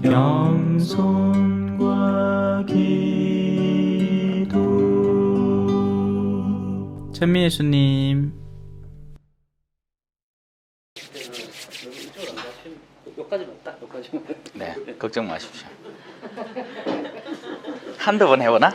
겸손과 기도. 천미예수님. 여기까지만 딱 여기까지만. 네, 걱정 마십시오. 한두 번 해보나?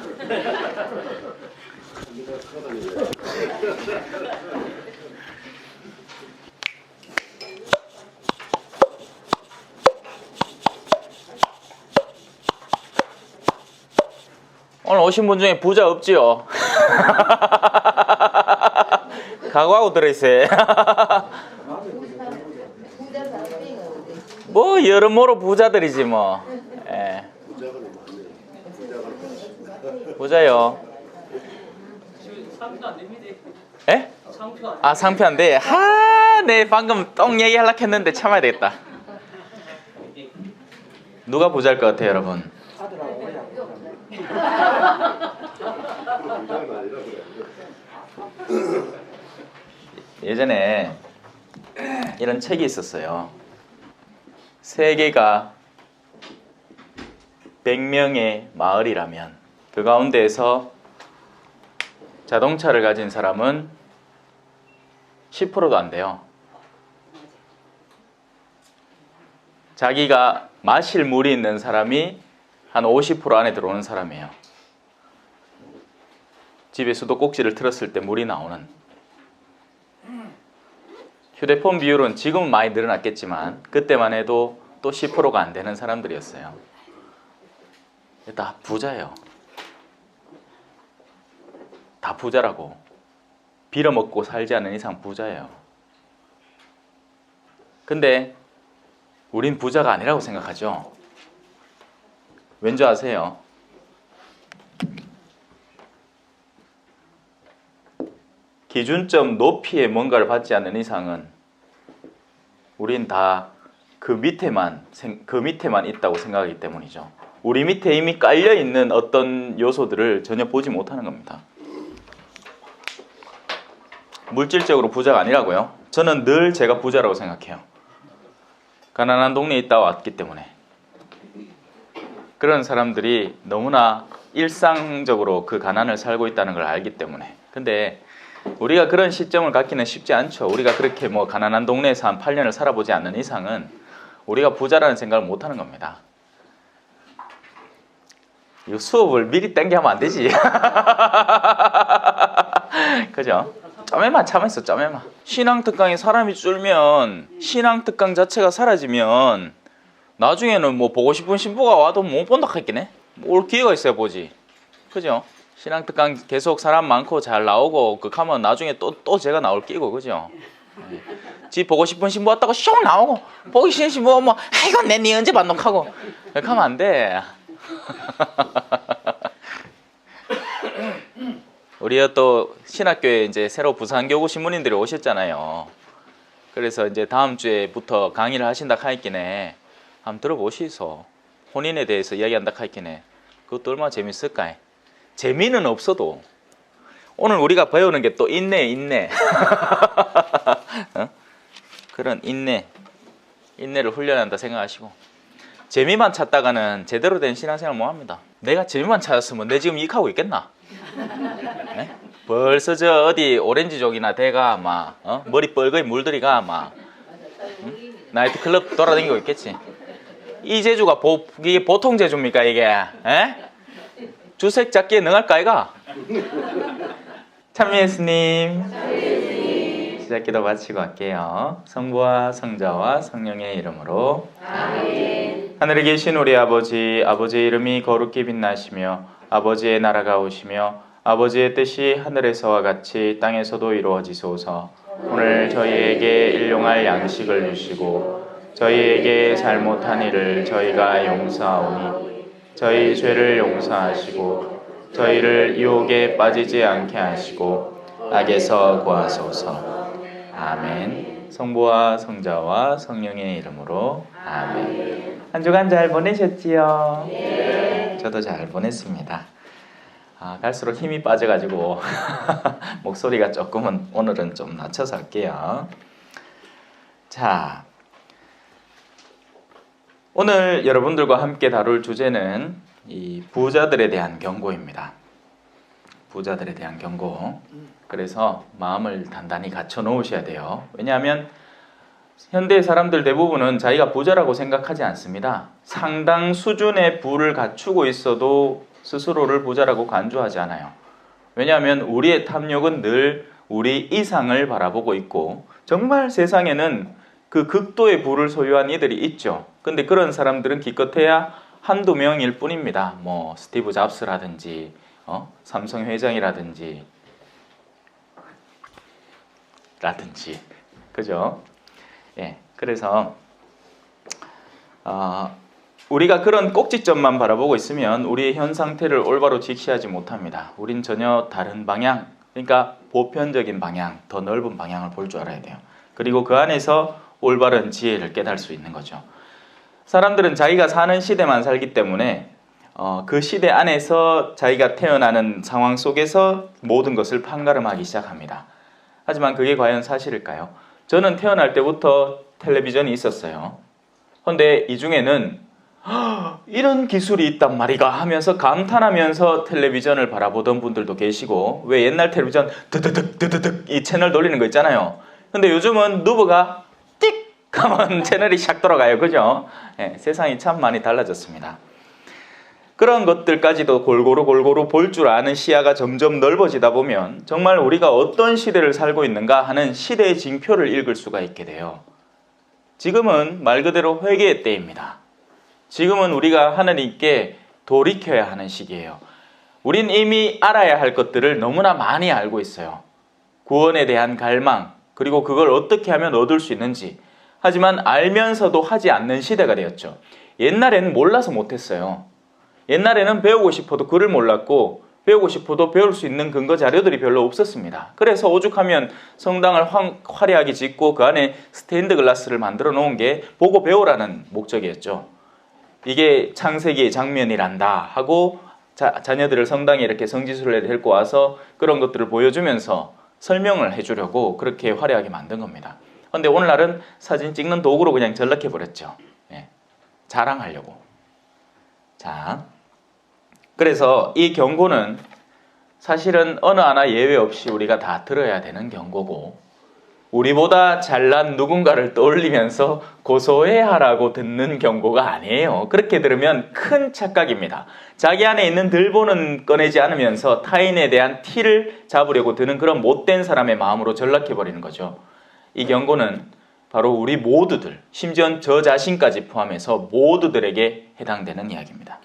오늘 오신 분 중에 부자 없지요? 각오하고 들어있어요. 뭐 여러모로 부자들이지 뭐. 예. 부자요. 상표 안 됩니다. 예? 상표 안. 아, 상표 안 돼. 네, 방금 똥 얘기하려고 했는데 참아야 되겠다. 누가 부자일 것 같아요, 여러분? 예전에 이런 책이 있었어요. 세계가 100명의 마을이라면 그 가운데에서 자동차를 가진 사람은 10%도 안 돼요. 자기가 마실 물이 있는 사람이 한 50% 안에 들어오는 사람이에요. 집에 수도꼭지를 틀었을 때 물이 나오는. 휴대폰 비율은 지금은 많이 늘어났겠지만 그때만 해도 또 10%가 안 되는 사람들이었어요. 다 부자예요. 다 부자라고. 빌어먹고 살지 않는 이상 부자예요. 근데 우린 부자가 아니라고 생각하죠. 왠지 아세요? 기준점 높이의 뭔가를 받지 않는 이상은 우린 다 그 밑에만 있다고 생각하기 때문이죠. 우리 밑에 이미 깔려있는 어떤 요소들을 전혀 보지 못하는 겁니다. 물질적으로 부자가 아니라고요? 저는 늘 제가 부자라고 생각해요. 가난한 동네에 있다 왔기 때문에. 그런 사람들이 너무나 일상적으로 그 가난을 살고 있다는 걸 알기 때문에. 근데 우리가 그런 시점을 갖기는 쉽지 않죠. 우리가 그렇게 뭐 가난한 동네에서 한 8년을 살아보지 않는 이상은 우리가 부자라는 생각을 못하는 겁니다. 이 수업을 미리 땡겨하면 안 되지. 그죠? 점에만 참았어, 점에만. 신앙특강에 사람이 줄면, 신앙특강 자체가 사라지면 나중에는 뭐 보고 싶은 신부가 와도 못 본다 했겠네. 올 기회가 있어야 보지. 그죠? 신앙특강 계속 사람 많고 잘 나오고 그 하면 나중에 또 제가 나올 끼고, 그죠? 네. 지 보고 싶은 신부 왔다고 숑 나오고 보기 싫은 신부 오면 아이고 내 언제 만족하고 이렇게 하면 안 돼. 우리가 또 신학교에 이제 새로 부산교구 신부님들이 오셨잖아요. 그래서 이제 다음 주에부터 강의를 하신다 하였기네. 한번 들어보시소. 혼인에 대해서 이야기한다 하였기네. 그것도 얼마나 재밌을까? 재미는 없어도 오늘 우리가 배우는 게 또 인내. 어? 그런 인내를 훈련한다 생각하시고 재미만 찾다가는 제대로 된 신앙생활 못합니다. 내가 재미만 찾았으면 내 지금 이익하고 있겠나? 네? 벌써 저 어디 오렌지족이나 대가 막 머리 뻘거이 물들이가 막 나이트클럽 돌아다니고 있겠지. 이 제주가 이게 보통 제주입니까 이게? 에? 주색 잡기에 능할까 이가? 참미예수님 시작기도 마치고 할게요. 성부와 성자와 성령의 이름으로 아멘. 하늘에 계신 우리 아버지, 아버지의 이름이 거룩히 빛나시며 아버지의 나라가 오시며 아버지의 뜻이 하늘에서와 같이 땅에서도 이루어지소서. 오늘 저희에게 일용할 양식을 주시고 저희에게 잘못한 일을 저희가 용서하오니 저희 죄를 용서하시고 저희를 유혹에 빠지지 않게 하시고 악에서 구하소서. 아멘. 성부와 성자와 성령의 이름으로 아멘. 한 주간 잘 보내셨지요? 네. 저도 잘 보냈습니다. 갈수록 힘이 빠져가지고 목소리가 조금은 오늘은 좀 낮춰서 할게요. 자, 오늘 여러분들과 함께 다룰 주제는 이 부자들에 대한 경고입니다. 부자들에 대한 경고. 그래서 마음을 단단히 갖춰 놓으셔야 돼요. 왜냐하면 현대 사람들 대부분은 자기가 부자라고 생각하지 않습니다. 상당 수준의 부를 갖추고 있어도 스스로를 부자라고 간주하지 않아요. 왜냐하면 우리의 탐욕은 늘 우리 이상을 바라보고 있고, 정말 세상에는 그 극도의 부를 소유한 이들이 있죠. 근데 그런 사람들은 기껏해야 한두 명일 뿐입니다. 뭐 스티브 잡스라든지 삼성 회장이라든지 그죠? 예, 그래서 우리가 그런 꼭지점만 바라보고 있으면 우리의 현 상태를 올바로 직시하지 못합니다. 우린 전혀 다른 방향, 그러니까 보편적인 방향, 더 넓은 방향을 볼 줄 알아야 돼요. 그리고 그 안에서 올바른 지혜를 깨달을 수 있는 거죠. 사람들은 자기가 사는 시대만 살기 때문에 그 시대 안에서 자기가 태어나는 상황 속에서 모든 것을 판가름하기 시작합니다. 하지만 그게 과연 사실일까요? 저는 태어날 때부터 텔레비전이 있었어요. 그런데 이 중에는 이런 기술이 있단 말이가 하면서 감탄하면서 텔레비전을 바라보던 분들도 계시고, 왜 옛날 텔레비전 드드득 이 채널 돌리는 거 있잖아요. 근데 요즘은 누브가 띡 하면 채널이 샥 돌아가요. 그죠? 예, 세상이 참 많이 달라졌습니다. 그런 것들까지도 골고루 볼 줄 아는 시야가 점점 넓어지다 보면 정말 우리가 어떤 시대를 살고 있는가 하는 시대의 징표를 읽을 수가 있게 돼요. 지금은 말 그대로 회개의 때입니다. 지금은 우리가 하나님께 돌이켜야 하는 시기예요. 우린 이미 알아야 할 것들을 너무나 많이 알고 있어요. 구원에 대한 갈망, 그리고 그걸 어떻게 하면 얻을 수 있는지. 하지만 알면서도 하지 않는 시대가 되었죠. 옛날에는 몰라서 못했어요. 옛날에는 배우고 싶어도 글을 몰랐고, 배우고 싶어도 배울 수 있는 근거 자료들이 별로 없었습니다. 그래서 오죽하면 성당을 화려하게 짓고 그 안에 스테인드 글라스를 만들어 놓은 게 보고 배우라는 목적이었죠. 이게 창세기의 장면이란다 하고 자녀들을 성당에 이렇게 성지순례를 데리고 와서 그런 것들을 보여주면서 설명을 해주려고 그렇게 화려하게 만든 겁니다. 그런데 오늘날은 사진 찍는 도구로 그냥 전락해버렸죠. 예, 자랑하려고. 자, 그래서 이 경고는 사실은 어느 하나 예외 없이 우리가 다 들어야 되는 경고고, 우리보다 잘난 누군가를 떠올리면서 고소해하라고 듣는 경고가 아니에요. 그렇게 들으면 큰 착각입니다. 자기 안에 있는 들보는 꺼내지 않으면서 타인에 대한 티를 잡으려고 드는 그런 못된 사람의 마음으로 전락해버리는 거죠. 이 경고는 바로 우리 모두들, 심지어 저 자신까지 포함해서 모두들에게 해당되는 이야기입니다.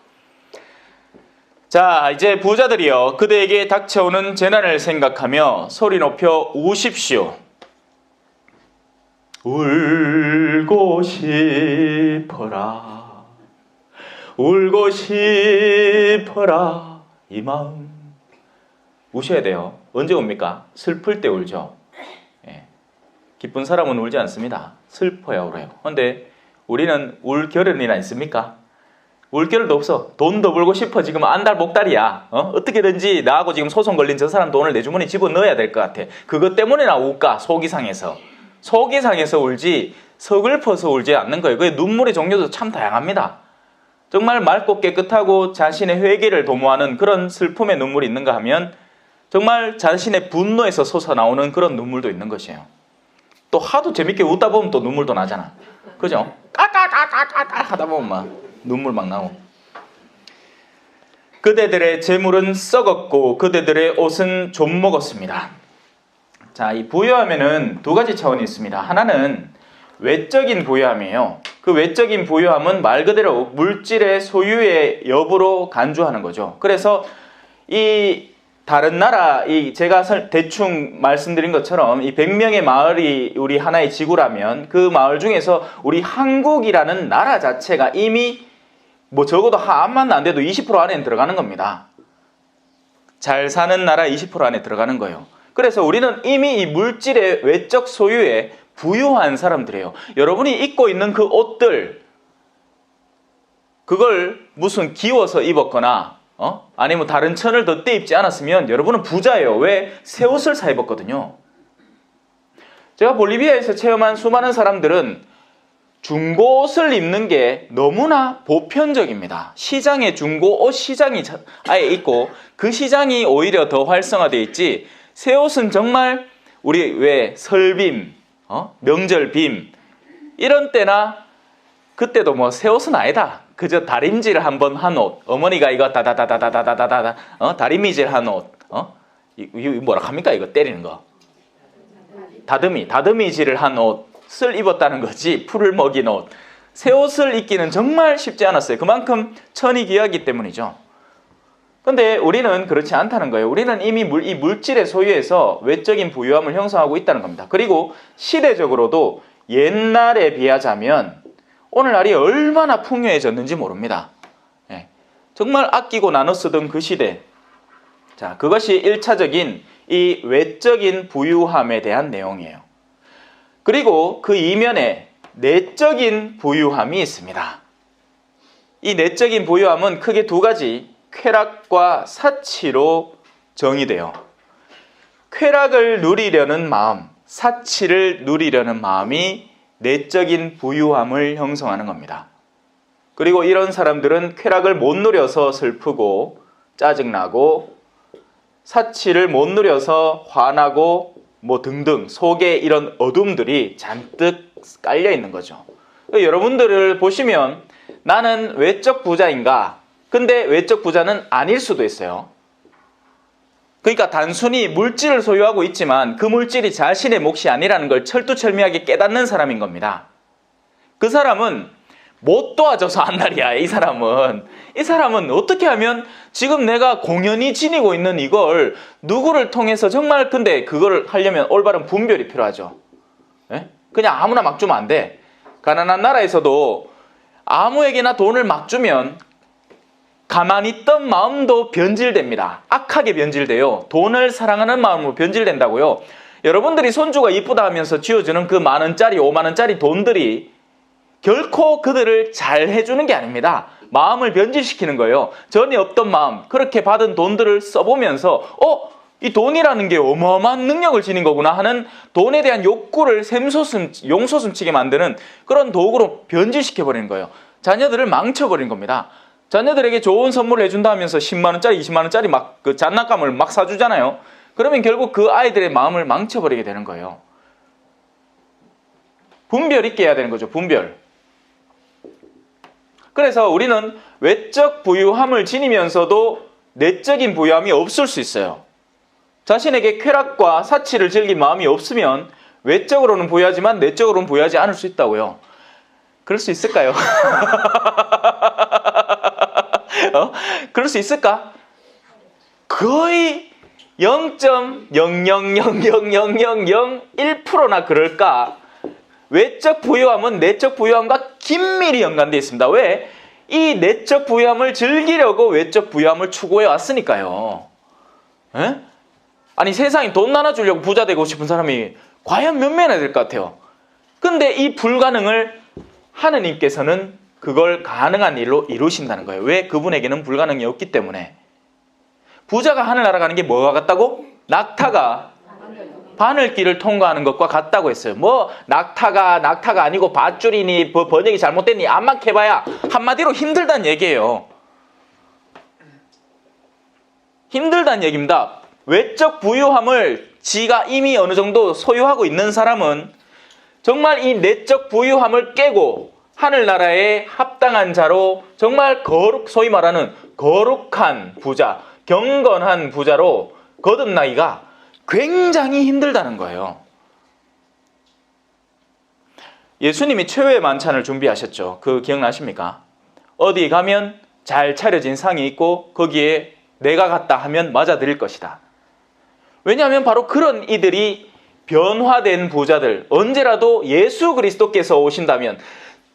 자, 이제 부자들이여 그대에게 닥쳐오는 재난을 생각하며 소리 높여 우십시오. 울고 싶어라, 울고 싶어라 이 마음. 우셔야 돼요. 언제 웁니까? 슬플 때 울죠. 예. 기쁜 사람은 울지 않습니다. 슬퍼야 울어요. 그런데 우리는 울 겨를이나 있습니까? 울 겨를도 없어. 돈 더 벌고 싶어. 지금 안달복달이야. 어떻게든지 나하고 지금 소송 걸린 저 사람 돈을 내 주머니에 집어넣어야 될 것 같아. 그것 때문에나 울까? 속이 상해서 울지 서글퍼서 울지 않는 거예요. 그 눈물의 종류도 참 다양합니다. 정말 맑고 깨끗하고 자신의 회개를 도모하는 그런 슬픔의 눈물이 있는가 하면 정말 자신의 분노에서 솟아나오는 그런 눈물도 있는 것이에요. 또 하도 재밌게 웃다 보면 또 눈물도 나잖아. 그죠? 까까까까까 하다 보면 막 눈물 막 나오고. 그대들의 재물은 썩었고 그대들의 옷은 좀 먹었습니다. 자, 이 부유함에는 두 가지 차원이 있습니다. 하나는 외적인 부유함이에요. 그 외적인 부유함은 말 그대로 물질의 소유의 여부로 간주하는 거죠. 그래서 이 다른 나라, 제가 대충 말씀드린 것처럼 이 100명의 마을이 우리 하나의 지구라면 그 마을 중에서 우리 한국이라는 나라 자체가 이미 뭐 적어도 암만 안 돼도 20% 안에 들어가는 겁니다. 잘 사는 나라 20% 안에 들어가는 거예요. 그래서 우리는 이미 이 물질의 외적 소유에 부유한 사람들이에요. 여러분이 입고 있는 그 옷들, 그걸 무슨 기워서 입었거나 아니면 다른 천을 덧대 입지 않았으면 여러분은 부자예요. 왜? 새 옷을 사 입었거든요. 제가 볼리비아에서 체험한 수많은 사람들은 중고 옷을 입는 게 너무나 보편적입니다. 시장에 중고 옷 시장이 아예 있고 그 시장이 오히려 더 활성화되어 있지, 새 옷은 정말 우리 왜 설빔, 명절 빔 이런 때나 그때도 뭐 새 옷은 아니다. 그저 다림질 한번 한 옷, 어머니가 이거 다다다다다다다다 다리미질 한 옷, 이거 뭐라 합니까? 이거 때리는 거 다듬이질을 한 옷을 입었다는 거지, 풀을 먹인 옷. 새 옷을 입기는 정말 쉽지 않았어요. 그만큼 천이 귀하기 때문이죠. 근데 우리는 그렇지 않다는 거예요. 우리는 이미 이 물질의 소유에서 외적인 부유함을 형성하고 있다는 겁니다. 그리고 시대적으로도 옛날에 비하자면 오늘날이 얼마나 풍요해졌는지 모릅니다. 예. 정말 아끼고 나눠 쓰던 그 시대. 자, 그것이 1차적인 이 외적인 부유함에 대한 내용이에요. 그리고 그 이면에 내적인 부유함이 있습니다. 이 내적인 부유함은 크게 두 가지, 쾌락과 사치로 정의돼요. 쾌락을 누리려는 마음, 사치를 누리려는 마음이 내적인 부유함을 형성하는 겁니다. 그리고 이런 사람들은 쾌락을 못 누려서 슬프고 짜증나고, 사치를 못 누려서 화나고 뭐 등등 속에 이런 어둠들이 잔뜩 깔려 있는 거죠. 여러분들을 보시면 나는 외적 부자인가? 근데 외적 부자는 아닐 수도 있어요. 그러니까 단순히 물질을 소유하고 있지만 그 물질이 자신의 몫이 아니라는 걸 철두철미하게 깨닫는 사람인 겁니다. 그 사람은 못 도와줘서 한 날이야. 이 사람은 어떻게 하면 지금 내가 공연히 지니고 있는 이걸 누구를 통해서 정말, 근데 그걸 하려면 올바른 분별이 필요하죠. 예? 그냥 아무나 막 주면 안 돼. 가난한 나라에서도 아무에게나 돈을 막 주면 가만히 있던 마음도 변질됩니다. 악하게 변질돼요. 돈을 사랑하는 마음으로 변질된다고요. 여러분들이 손주가 이쁘다 하면서 쥐어주는 그 만원짜리 5만원짜리 돈들이 결코 그들을 잘 해주는 게 아닙니다. 마음을 변질시키는 거예요. 전에 없던 마음, 그렇게 받은 돈들을 써보면서 이 돈이라는 게 어마어마한 능력을 지닌 거구나 하는 돈에 대한 욕구를 용솟음치게 만드는 그런 도구로 변질시켜버리는 거예요. 자녀들을 망쳐버린 겁니다. 자녀들에게 좋은 선물을 해준다 하면서 10만원짜리 20만원짜리 막 그 장난감을 막 사주잖아요. 그러면 결국 그 아이들의 마음을 망쳐버리게 되는 거예요. 분별 있게 해야 되는 거죠. 분별. 그래서 우리는 외적 부유함을 지니면서도 내적인 부유함이 없을 수 있어요. 자신에게 쾌락과 사치를 즐길 마음이 없으면 외적으로는 부유하지만 내적으로는 부유하지 않을 수 있다고요. 그럴 수 있을까요? 그럴 수 있을까? 거의 0.0000001%나 그럴까? 외적 부유함은 내적 부유함과 긴밀히 연관되어 있습니다. 왜? 이 내적 부유함을 즐기려고 외적 부유함을 추구해 왔으니까요. 에? 아니, 세상에 돈 나눠주려고 부자 되고 싶은 사람이 과연 몇 명이나 될 것 같아요. 근데 이 불가능을 하느님께서는 그걸 가능한 일로 이루신다는 거예요. 왜? 그분에게는 불가능이 없기 때문에. 부자가 하늘 날아가는 게 뭐가 같다고? 낙타가 바늘길을 통과하는 것과 같다고 했어요. 뭐 낙타가 아니고 밧줄이니 번역이 잘못됐니 암막해봐야 한마디로 힘들다는 얘기예요. 힘들다는 얘기입니다. 외적 부유함을 지가 이미 어느 정도 소유하고 있는 사람은 정말 이 내적 부유함을 깨고 하늘나라에 합당한 자로 정말 소위 말하는 거룩한 부자, 경건한 부자로 거듭나기가 굉장히 힘들다는 거예요. 예수님이 최후의 만찬을 준비하셨죠. 그거 기억나십니까? 어디 가면 잘 차려진 상이 있고 거기에 내가 갔다 하면 맞아들일 것이다. 왜냐하면 바로 그런 이들이 변화된 부자들, 언제라도 예수 그리스도께서 오신다면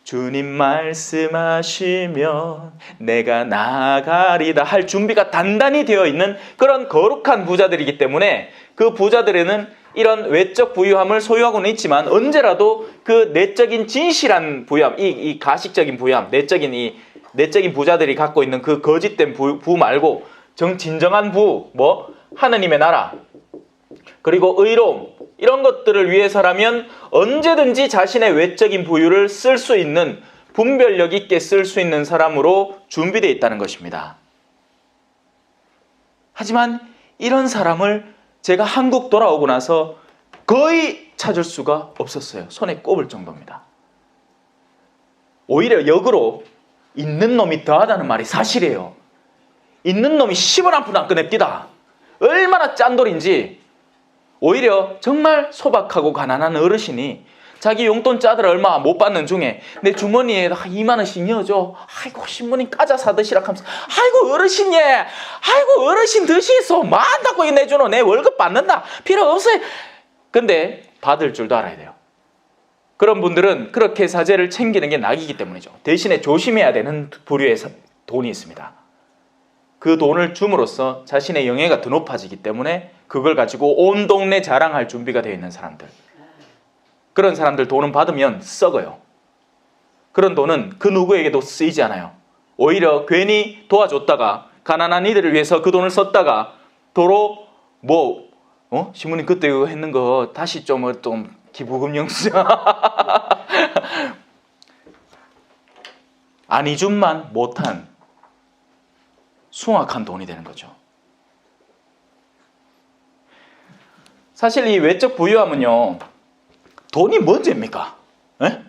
주님 말씀하시면 내가 나아가리다 할 준비가 단단히 되어 있는 그런 거룩한 부자들이기 때문에 그 부자들에는 이런 외적 부유함을 소유하고는 있지만 언제라도 그 내적인 진실한 부유함, 이 가식적인 부유함, 내적인 부자들이 갖고 있는 그 거짓된 부 말고 진정한 부, 하느님의 나라, 그리고 의로움, 이런 것들을 위해서라면 언제든지 자신의 외적인 부유를 쓸 수 있는, 분별력 있게 쓸 수 있는 사람으로 준비되어 있다는 것입니다. 하지만 이런 사람을 제가 한국 돌아오고 나서 거의 찾을 수가 없었어요. 손에 꼽을 정도입니다. 오히려 역으로 있는 놈이 더하다는 말이 사실이에요. 있는 놈이 10원 한 푼 안 꺼냅디다. 얼마나 짠돌인지. 오히려 정말 소박하고 가난한 어르신이 자기 용돈 짜들 얼마 못 받는 중에 내 주머니에 2만 원씩 넣어줘. 아이고 신부님 까자 사드시라 하면서 아이고 어르신 예. 아이고 어르신 드시소. 만다고 내주노. 내 월급 받는다. 필요 없어요. 근데 받을 줄도 알아야 돼요. 그런 분들은 그렇게 사제를 챙기는 게 낙이기 때문이죠. 대신에 조심해야 되는 부류의 돈이 있습니다. 그 돈을 줌으로써 자신의 영예가 더 높아지기 때문에 그걸 가지고 온 동네 자랑할 준비가 되어 있는 사람들. 그런 사람들 돈은 받으면 썩어요. 그런 돈은 그 누구에게도 쓰이지 않아요. 오히려 괜히 도와줬다가 가난한 이들을 위해서 그 돈을 썼다가 도로 신부님 그때 그거 했는 거 다시 좀 기부금융 안이줌만 못한 숭악한 돈이 되는 거죠. 사실 이 외적 부유함은요, 돈이 뭔 죄입니까? 에?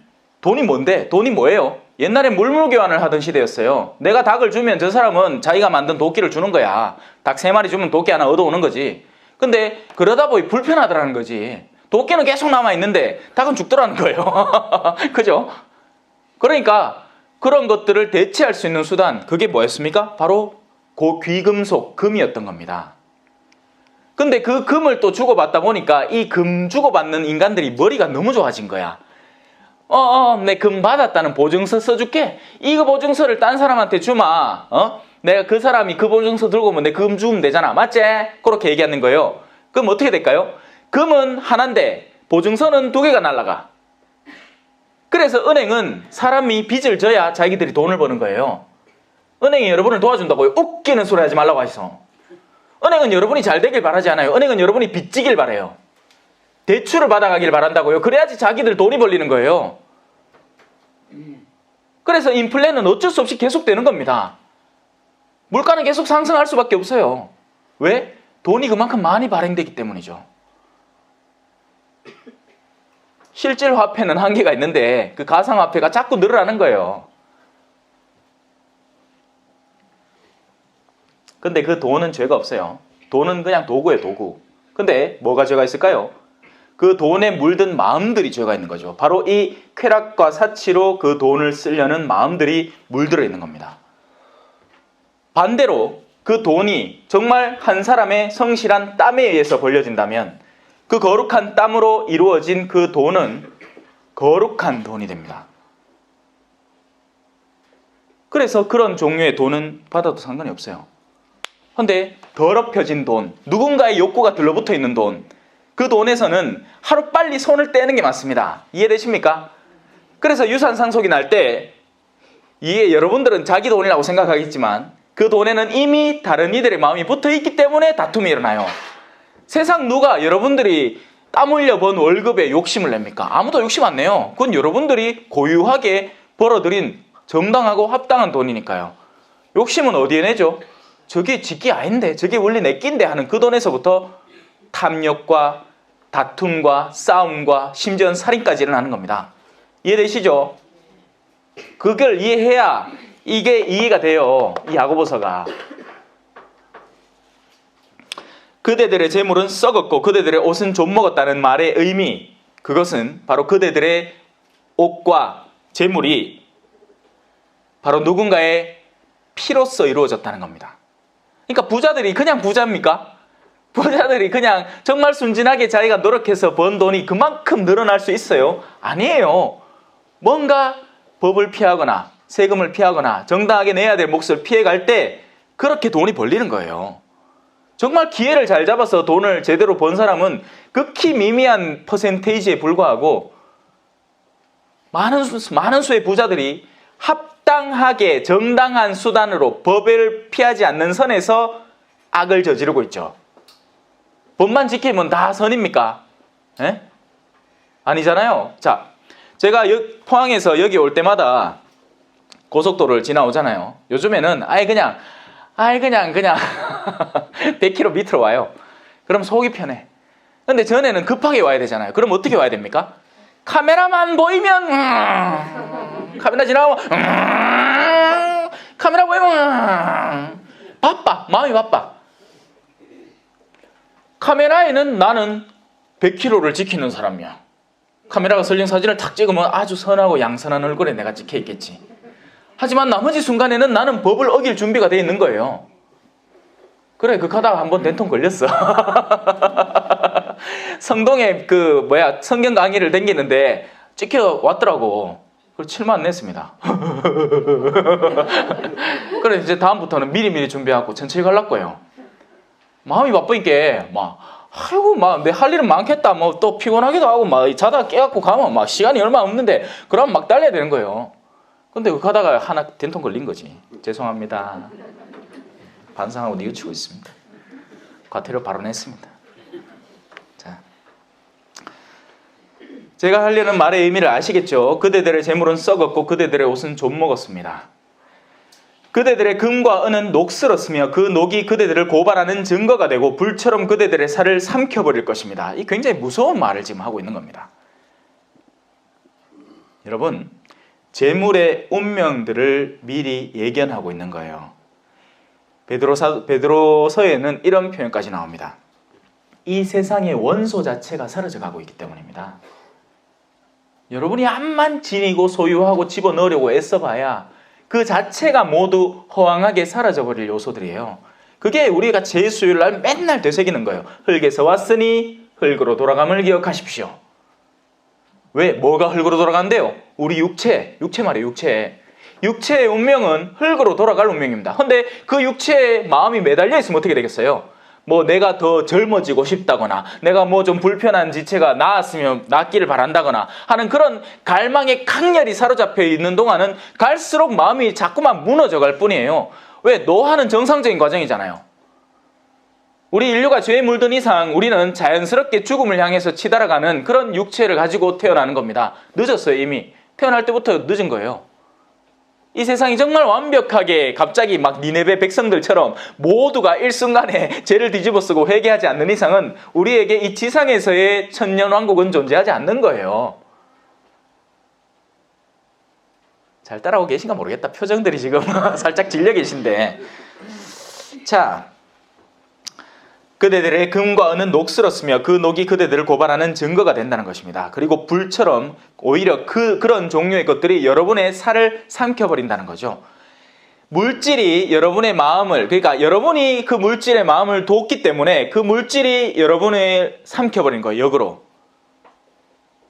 돈이 뭔데? 돈이 뭐예요? 옛날에 물물교환을 하던 시대였어요. 내가 닭을 주면 저 사람은 자기가 만든 도끼를 주는 거야. 닭 3마리 주면 도끼 하나 얻어오는 거지. 근데 그러다 보니 불편하더라는 거지. 도끼는 계속 남아있는데 닭은 죽더라는 거예요. 그죠? 그러니까 그런 것들을 대체할 수 있는 수단, 그게 뭐였습니까? 바로 귀금속, 금이었던 겁니다. 근데 그 금을 또 주고받다 보니까 이 금 주고받는 인간들이 머리가 너무 좋아진 거야. 내 금 받았다는 보증서 써줄게. 이거 보증서를 딴 사람한테 주마. 내가 그 사람이 그 보증서 들고 오면 내 금 주면 되잖아. 맞지? 그렇게 얘기하는 거예요. 그럼 어떻게 될까요? 금은 하나인데 보증서는 2개가 날라가. 그래서 은행은 사람이 빚을 져야 자기들이 돈을 버는 거예요. 은행이 여러분을 도와준다고요. 웃기는 소리 하지 말라고 하시소. 은행은 여러분이 잘 되길 바라지 않아요. 은행은 여러분이 빚지길 바라요. 대출을 받아가길 바란다고요. 그래야지 자기들 돈이 벌리는 거예요. 그래서 인플레는 어쩔 수 없이 계속되는 겁니다. 물가는 계속 상승할 수밖에 없어요. 왜? 돈이 그만큼 많이 발행되기 때문이죠. 실질 화폐는 한계가 있는데 그 가상화폐가 자꾸 늘어나는 거예요. 근데 그 돈은 죄가 없어요. 돈은 그냥 도구예요, 도구. 근데 뭐가 죄가 있을까요? 그 돈에 물든 마음들이 죄가 있는 거죠. 바로 이 쾌락과 사치로 그 돈을 쓰려는 마음들이 물들어 있는 겁니다. 반대로 그 돈이 정말 한 사람의 성실한 땀에 의해서 벌려진다면 그 거룩한 땀으로 이루어진 그 돈은 거룩한 돈이 됩니다. 그래서 그런 종류의 돈은 받아도 상관이 없어요. 그런데 더럽혀진 돈, 누군가의 욕구가 들러붙어 있는 돈, 그 돈에서는 하루빨리 손을 떼는 게 맞습니다. 이해되십니까? 그래서 유산 상속이 날 때 이게 여러분들은 자기 돈이라고 생각하겠지만 그 돈에는 이미 다른 이들의 마음이 붙어 있기 때문에 다툼이 일어나요. 세상 누가 여러분들이 땀 흘려 번 월급에 욕심을 냅니까? 아무도 욕심 안 내요. 그건 여러분들이 고유하게 벌어들인 정당하고 합당한 돈이니까요. 욕심은 어디에 내죠? 저게 지끼 아닌데, 저게 원래 내 낀데 하는 그 돈에서부터 탐욕과 다툼과 싸움과 심지어는 살인까지 일어나는 겁니다. 이해되시죠? 그걸 이해해야 이게 이해가 돼요. 이 야고보서가. 그대들의 재물은 썩었고 그대들의 옷은 좀먹었다는 말의 의미, 그것은 바로 그대들의 옷과 재물이 바로 누군가의 피로써 이루어졌다는 겁니다. 그러니까 부자들이 그냥 부자입니까? 부자들이 그냥 정말 순진하게 자기가 노력해서 번 돈이 그만큼 늘어날 수 있어요? 아니에요. 뭔가 법을 피하거나 세금을 피하거나 정당하게 내야 될 몫을 피해갈 때 그렇게 돈이 벌리는 거예요. 정말 기회를 잘 잡아서 돈을 제대로 번 사람은 극히 미미한 퍼센테이지에 불과하고 많은 수의 부자들이 합당하게 정당한 수단으로 법을 피하지 않는 선에서 악을 저지르고 있죠. 법만 지키면 다 선입니까? 예? 아니잖아요. 자, 제가 포항에서 여기 올 때마다 고속도로를 지나오잖아요. 요즘에는 아예 그냥 100km 밑으로 와요. 그럼 속이 편해. 근데 전에는 급하게 와야 되잖아요. 그럼 어떻게 와야 됩니까? 카메라만 보이면 카메라 지나고 카메라 보이면 바빠. 마음이 바빠. 카메라에는 나는 100km를 지키는 사람이야. 카메라가 설린 사진을 탁 찍으면 아주 선하고 양선한 얼굴에 내가 찍혀 있겠지. 하지만 나머지 순간에는 나는 법을 어길 준비가 돼 있는 거예요. 그래, 그하다가 한번 된통 걸렸어. 성동에 성경 강의를 댕기는데 찍혀 왔더라고. 그걸 7만 냈습니다. 그래, 이제 다음부터는 미리미리 준비하고 천천히 가려고 거예요. 마음이 바쁘니까 내 할 일은 많겠다. 또 피곤하기도 하고 자다가 깨갖고 가면 시간이 얼마 없는데 그럼 막 달려야 되는 거예요. 근데 가다가 하나 된통 걸린 거지. 죄송합니다. 반성하고 뉘우치고 있습니다. 과태료 바로 냈습니다. 자, 제가 하려는 말의 의미를 아시겠죠? 그대들의 재물은 썩었고 그대들의 옷은 좀 먹었습니다. 그대들의 금과 은은 녹슬었으며 그 녹이 그대들을 고발하는 증거가 되고 불처럼 그대들의 살을 삼켜버릴 것입니다. 이 굉장히 무서운 말을 지금 하고 있는 겁니다. 여러분, 재물의 운명들을 미리 예견하고 있는 거예요. 베드로서에는 이런 표현까지 나옵니다. 이 세상의 원소 자체가 사라져가고 있기 때문입니다. 여러분이 암만 지니고 소유하고 집어넣으려고 애써봐야 그 자체가 모두 허황하게 사라져버릴 요소들이에요. 그게 우리가 제수요일날 맨날 되새기는 거예요. 흙에서 왔으니 흙으로 돌아감을 기억하십시오. 왜? 뭐가 흙으로 돌아간대요? 우리 육체 말이에요. 육체의 운명은 흙으로 돌아갈 운명입니다. 근데 그 육체에 마음이 매달려 있으면 어떻게 되겠어요? 내가 더 젊어지고 싶다거나 내가 좀 불편한 지체가 낫기를 바란다거나 하는 그런 갈망에 강렬히 사로잡혀 있는 동안은 갈수록 마음이 자꾸만 무너져 갈 뿐이에요. 왜? 노화는 정상적인 과정이잖아요. 우리 인류가 죄에 물든 이상 우리는 자연스럽게 죽음을 향해서 치달아가는 그런 육체를 가지고 태어나는 겁니다. 늦었어요. 이미 태어날 때부터 늦은 거예요. 이 세상이 정말 완벽하게 갑자기 니네베 백성들처럼 모두가 일순간에 죄를 뒤집어쓰고 회개하지 않는 이상은 우리에게 이 지상에서의 천년왕국은 존재하지 않는 거예요. 잘 따라오고 계신가 모르겠다. 표정들이 지금 살짝 질려 계신데. 자, 그대들의 금과 은은 녹슬었으며 그 녹이 그대들을 고발하는 증거가 된다는 것입니다. 그리고 불처럼 오히려 그런 종류의 것들이 여러분의 살을 삼켜버린다는 거죠. 물질이 여러분의 마음을, 그러니까 여러분이 그 물질의 마음을 뒀기 때문에 그 물질이 여러분을 삼켜버린 거예요. 역으로.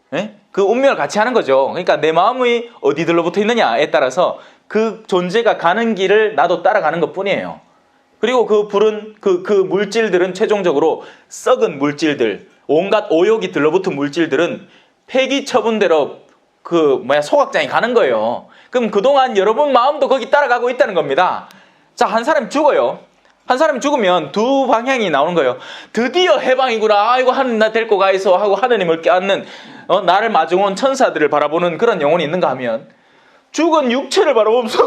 네? 그 운명을 같이 하는 거죠. 그러니까 내 마음이 어디들로 붙어 있느냐에 따라서 그 존재가 가는 길을 나도 따라가는 것 뿐이에요. 그리고 그 물질들은 최종적으로 썩은 물질들, 온갖 오욕이 들러붙은 물질들은 폐기 처분대로 소각장에 가는 거예요. 그럼 그동안 여러분 마음도 거기 따라가고 있다는 겁니다. 자, 한 사람이 죽어요. 한 사람이 죽으면 두 방향이 나오는 거예요. 드디어 해방이구나. 아이고, 하느님 나 데리고 가이소 하고 하느님을 껴안는 나를 마중온 천사들을 바라보는 그런 영혼이 있는가 하면 죽은 육체를 바라보면서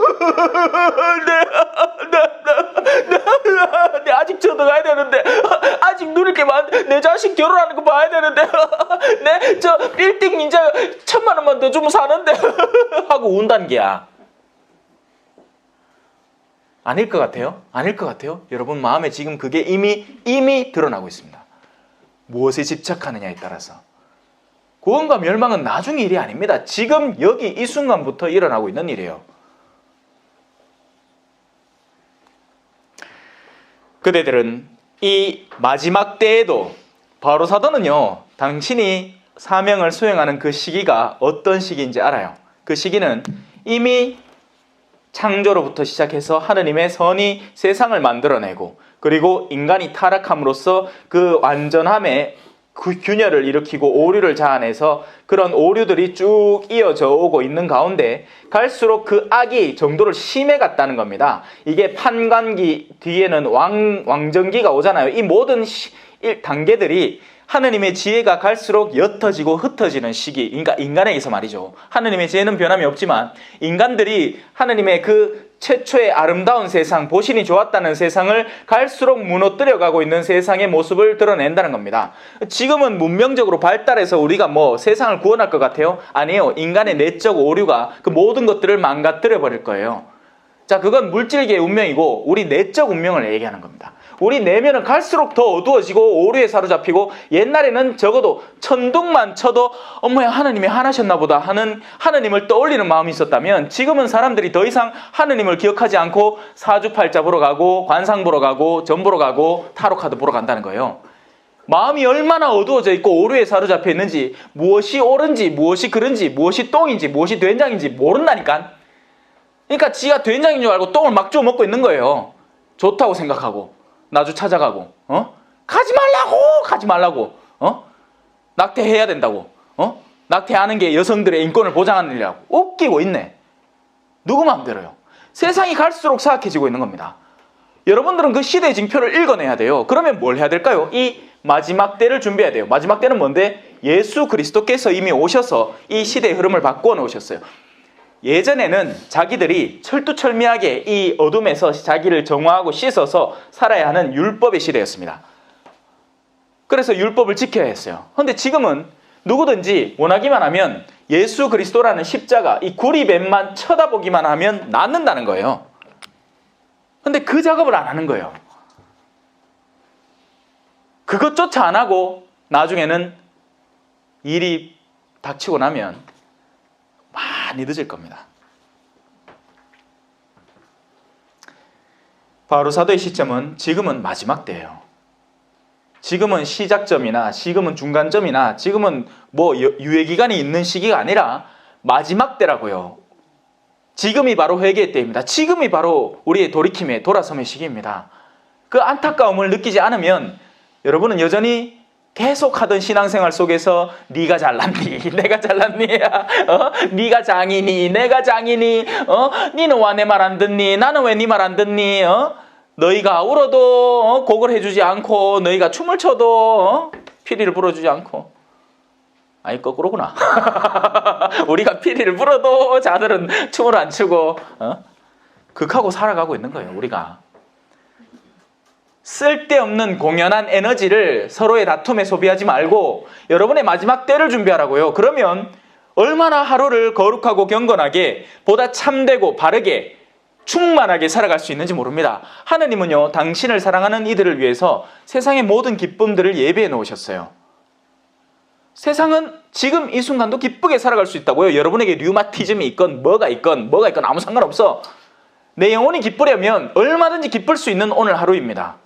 내 아직 저도 가야 되는데 아직 누릴 게 내 자식 결혼하는 거 봐야 되는데 내 저 빌딩 이제 1,000만 원만 더 주면 사는데 하고 운다는 게야. 아닐 것 같아요? 아닐 것 같아요? 여러분 마음에 지금 그게 이미 드러나고 있습니다. 무엇에 집착하느냐에 따라서. 구원과 멸망은 나중 일이 아닙니다. 지금 여기 이 순간부터 일어나고 있는 일이에요. 그대들은 이 마지막 때에도 바로 사도는요, 당신이 사명을 수행하는 그 시기가 어떤 시기인지 알아요. 그 시기는 이미 창조로부터 시작해서 하느님의 선이 세상을 만들어내고 그리고 인간이 타락함으로써 그 완전함에 그 균열을 일으키고 오류를 자아내서 그런 오류들이 쭉 이어져 오고 있는 가운데 갈수록 그 악이 정도를 심해 갔다는 겁니다. 이게 판관기 뒤에는 왕정기가 오잖아요. 이 모든 단계들이 하느님의 지혜가 갈수록 옅어지고 흩어지는 시기, 그러니까 인간에게서 말이죠. 하느님의 지혜는 변함이 없지만 인간들이 하느님의 그 최초의 아름다운 세상, 보신이 좋았다는 세상을 갈수록 무너뜨려가고 있는 세상의 모습을 드러낸다는 겁니다. 지금은 문명적으로 발달해서 우리가 뭐 세상을 구원할 것 같아요? 아니에요. 인간의 내적 오류가 그 모든 것들을 망가뜨려 버릴 거예요. 자, 그건 물질계의 운명이고 우리 내적 운명을 얘기하는 겁니다. 우리 내면은 갈수록 더 어두워지고 오류에 사로잡히고 옛날에는 적어도 천둥만 쳐도 어머야 하느님이 하나셨나 보다 하는 하느님을 떠올리는 마음이 있었다면 지금은 사람들이 더 이상 하느님을 기억하지 않고 사주팔자 보러 가고 관상 보러 가고 점 보러 가고 타로카드 보러 간다는 거예요. 마음이 얼마나 어두워져 있고 오류에 사로잡혀 있는지 무엇이 옳은지 무엇이 그른지 무엇이 똥인지 무엇이 된장인지 모른다니까. 그러니까 지가 된장인 줄 알고 똥을 막 주워 먹고 있는 거예요. 좋다고 생각하고 나주 찾아가고 가지 말라고 낙태해야 된다고 낙태하는 게 여성들의 인권을 보장하는 일이라고 웃기고 있네. 누구 마음대로요. 세상이 갈수록 사악해지고 있는 겁니다. 여러분들은 그 시대의 징표를 읽어내야 돼요. 그러면 뭘 해야 될까요? 이 마지막 때를 준비해야 돼요. 마지막 때는 뭔데? 예수 그리스도께서 이미 오셔서 이 시대의 흐름을 바꾸어 놓으셨어요. 예전에는 자기들이 철두철미하게 이 어둠에서 자기를 정화하고 씻어서 살아야 하는 율법의 시대였습니다. 그래서 율법을 지켜야 했어요. 그런데 지금은 누구든지 원하기만 하면 예수 그리스도라는 십자가, 이 구리뱀만 쳐다보기만 하면 낫는다는 거예요. 그런데 그 작업을 안 하는 거예요. 그것조차 안 하고 나중에는 일이 닥치고 나면 많이 늦을 겁니다. 바로 사도의 시점은 지금은 마지막 때예요. 지금은 시작점이나 지금은 중간점이나 지금은 뭐 유예기간이 있는 시기가 아니라 마지막 때라고요. 지금이 바로 회개의 때입니다. 지금이 바로 우리의 돌이킴의 돌아섬의 시기입니다. 그 안타까움을 느끼지 않으면 여러분은 여전히 계속하던 신앙생활 속에서 네가 잘났니? 내가 잘났니? 네가 장이니? 내가 장이니? 니는 왜 내 말 안 듣니? 나는 왜 네 말 안 듣니? 너희가 울어도 곡을 해주지 않고 너희가 춤을 춰도 피리를 불어주지 않고 아니 거꾸로구나. 우리가 피리를 불어도 자들은 춤을 안 추고 극하고 살아가고 있는 거예요. 우리가 쓸데없는 공연한 에너지를 서로의 다툼에 소비하지 말고 여러분의 마지막 때를 준비하라고요. 그러면 얼마나 하루를 거룩하고 경건하게 보다 참되고 바르게 충만하게 살아갈 수 있는지 모릅니다. 하느님은요, 당신을 사랑하는 이들을 위해서 세상의 모든 기쁨들을 예비해 놓으셨어요. 세상은 지금 이 순간도 기쁘게 살아갈 수 있다고요. 여러분에게 류마티즘이 있건 뭐가 있건 아무 상관없어. 내 영혼이 기쁘려면 얼마든지 기쁠 수 있는 오늘 하루입니다.